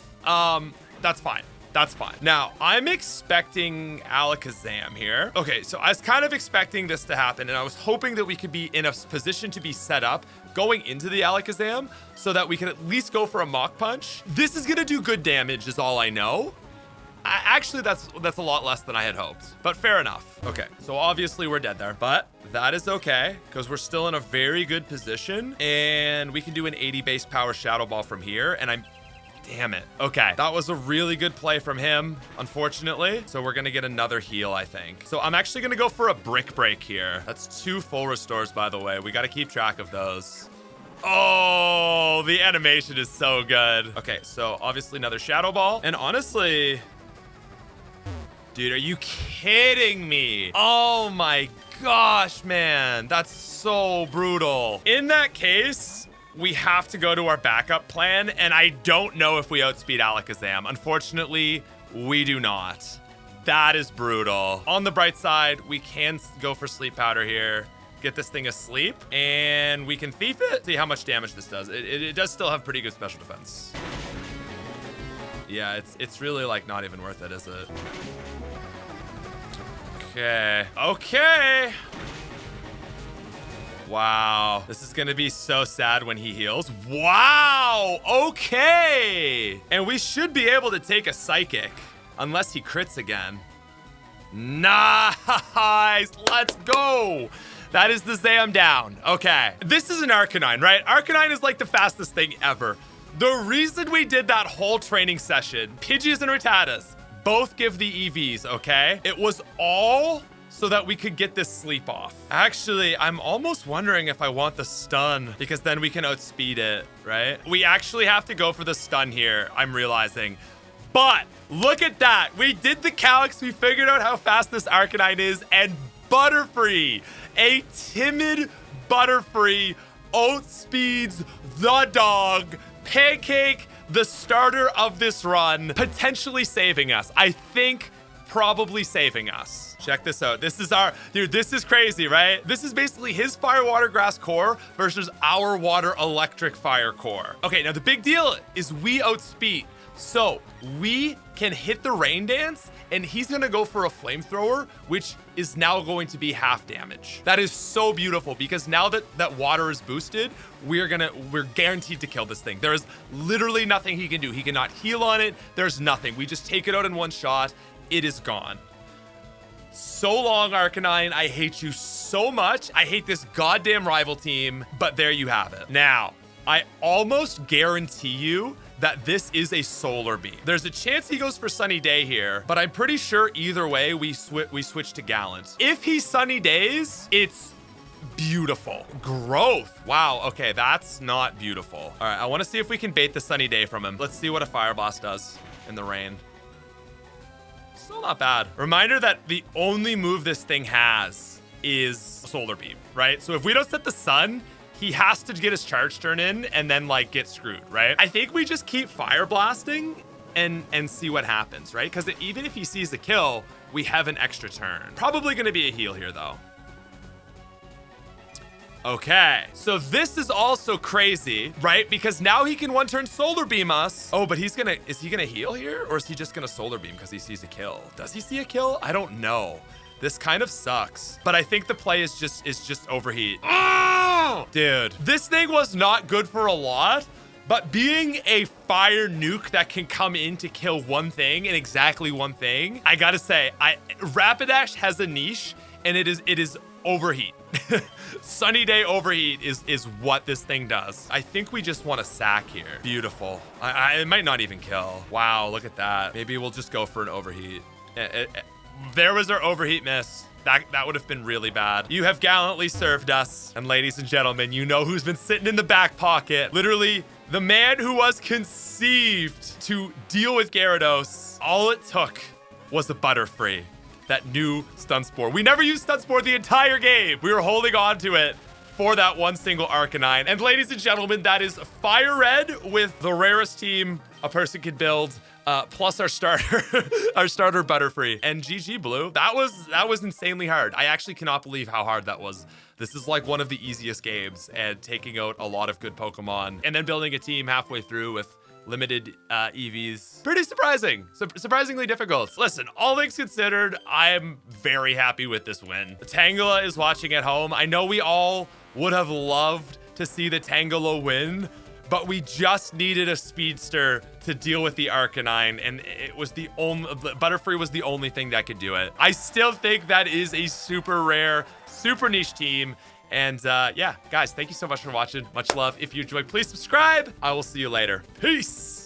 that's fine. That's fine. Now, I'm expecting Alakazam here. Okay, so I was kind of expecting this to happen, and I was hoping that we could be in a position to be set up going into the Alakazam so that we could at least go for a Mach Punch. This is gonna do good damage is all I know. Actually, that's a lot less than I had hoped, but fair enough. Okay, so obviously we're dead there, but that is okay because we're still in a very good position and we can do an 80 base power Shadow Ball from here. And damn it. Okay, that was a really good play from him, unfortunately. So we're gonna get another heal, I think. So I'm actually gonna go for a Brick Break here. That's 2 full restores, by the way. We gotta keep track of those. Oh, the animation is so good. Okay, so obviously another Shadow Ball. And honestly, dude, are you kidding me? Oh my gosh, man. That's so brutal. In that case, we have to go to our backup plan, and I don't know if we outspeed Alakazam. Unfortunately, we do not. That is brutal. On the bright side, we can go for Sleep Powder here, get this thing asleep, and we can thief it. See how much damage this does. It does still have pretty good special defense. Yeah, it's really like not even worth it, is it? Okay. Wow. This is gonna be so sad when he heals. Wow. Okay. And we should be able to take a Psychic unless he crits again. Nice. Let's go. That is the Zam down. Okay. This is an Arcanine, right? Arcanine is like the fastest thing ever. The reason we did that whole training session, Pidgeys and Rattatas both give the EVs, okay? It was all so that we could get this sleep off. Actually, I'm almost wondering if I want the stun because then we can outspeed it, right? We actually have to go for the stun here, I'm realizing. But look at that. We did the calcs. We figured out how fast this Arcanine is, and Butterfree, a timid Butterfree, outspeeds the dog. Pancake, the starter of this run, potentially saving us. I think probably saving us. Check this out. This is dude, this is crazy, right? This is basically his Fire, Water, Grass core versus our Water, Electric, Fire core. Okay, now the big deal is we outspeed. So we can hit the Rain Dance and he's gonna go for a Flamethrower, which is now going to be half damage. That is so beautiful because now that water is boosted, we're guaranteed to kill this thing. There is literally nothing he can do. He cannot heal on it. There's nothing. We just take it out in one shot. It is gone. So long, Arcanine. I hate you so much. I hate this goddamn rival team, but there you have it. Now, I almost guarantee you that this is a Solar Beam. There's a chance he goes for Sunny Day here, but I'm pretty sure either way we switch to Gallant. If he Sunny Days, it's beautiful. Growth. Wow, okay, that's not beautiful. All right, I want to see if we can bait the Sunny Day from him. Let's see what a Fire Blast does in the rain. Still not bad. Reminder that the only move this thing has is Solar Beam, right? So if we don't set the sun, he has to get his charge turn in and then like get screwed, right? I think we just keep Fire Blasting and see what happens, right? Because even if he sees a kill, we have an extra turn. Probably gonna be a heal here though. Okay, so this is also crazy, right? Because now he can one-turn Solar Beam us. Oh, but is he gonna heal here? Or is he just gonna Solar Beam because he sees a kill? Does he see a kill? I don't know. This kind of sucks. But I think the play is just overheat. Oh! Dude, this thing was not good for a lot, but being a fire nuke that can come in to kill one thing and exactly one thing, I gotta say, Rapidash has a niche and it is overheat. Sunny Day overheat is what this thing does. I think we just want a sack here. Beautiful. It might not even kill. Wow, look at that. Maybe we'll just go for an overheat. There was our overheat miss. That would have been really bad. You have gallantly served us. And ladies and gentlemen, you know who's been sitting in the back pocket. Literally, the man who was conceived to deal with Gyarados. All it took was a Butterfree. that new stun spore. We never used stun spore the entire game. We were holding on to it for that one single Arcanine. And ladies and gentlemen, that is Fire Red with the rarest team a person could build, plus our starter, our starter Butterfree. And GG Blue, that was insanely hard. I actually cannot believe how hard that was. This is like one of the easiest games, and taking out a lot of good Pokemon and then building a team halfway through with limited EVs. Pretty surprising. Surprisingly difficult. Listen, all things considered, I'm very happy with this win. Tangela is watching at home. I know we all would have loved to see the Tangela win, but we just needed a speedster to deal with the Arcanine, and it was the only, Butterfree was the only thing that could do it. I still think that is a super rare, super niche team. And yeah, guys, thank you so much for watching. Much love. If you enjoyed, please subscribe. I will see you later. Peace.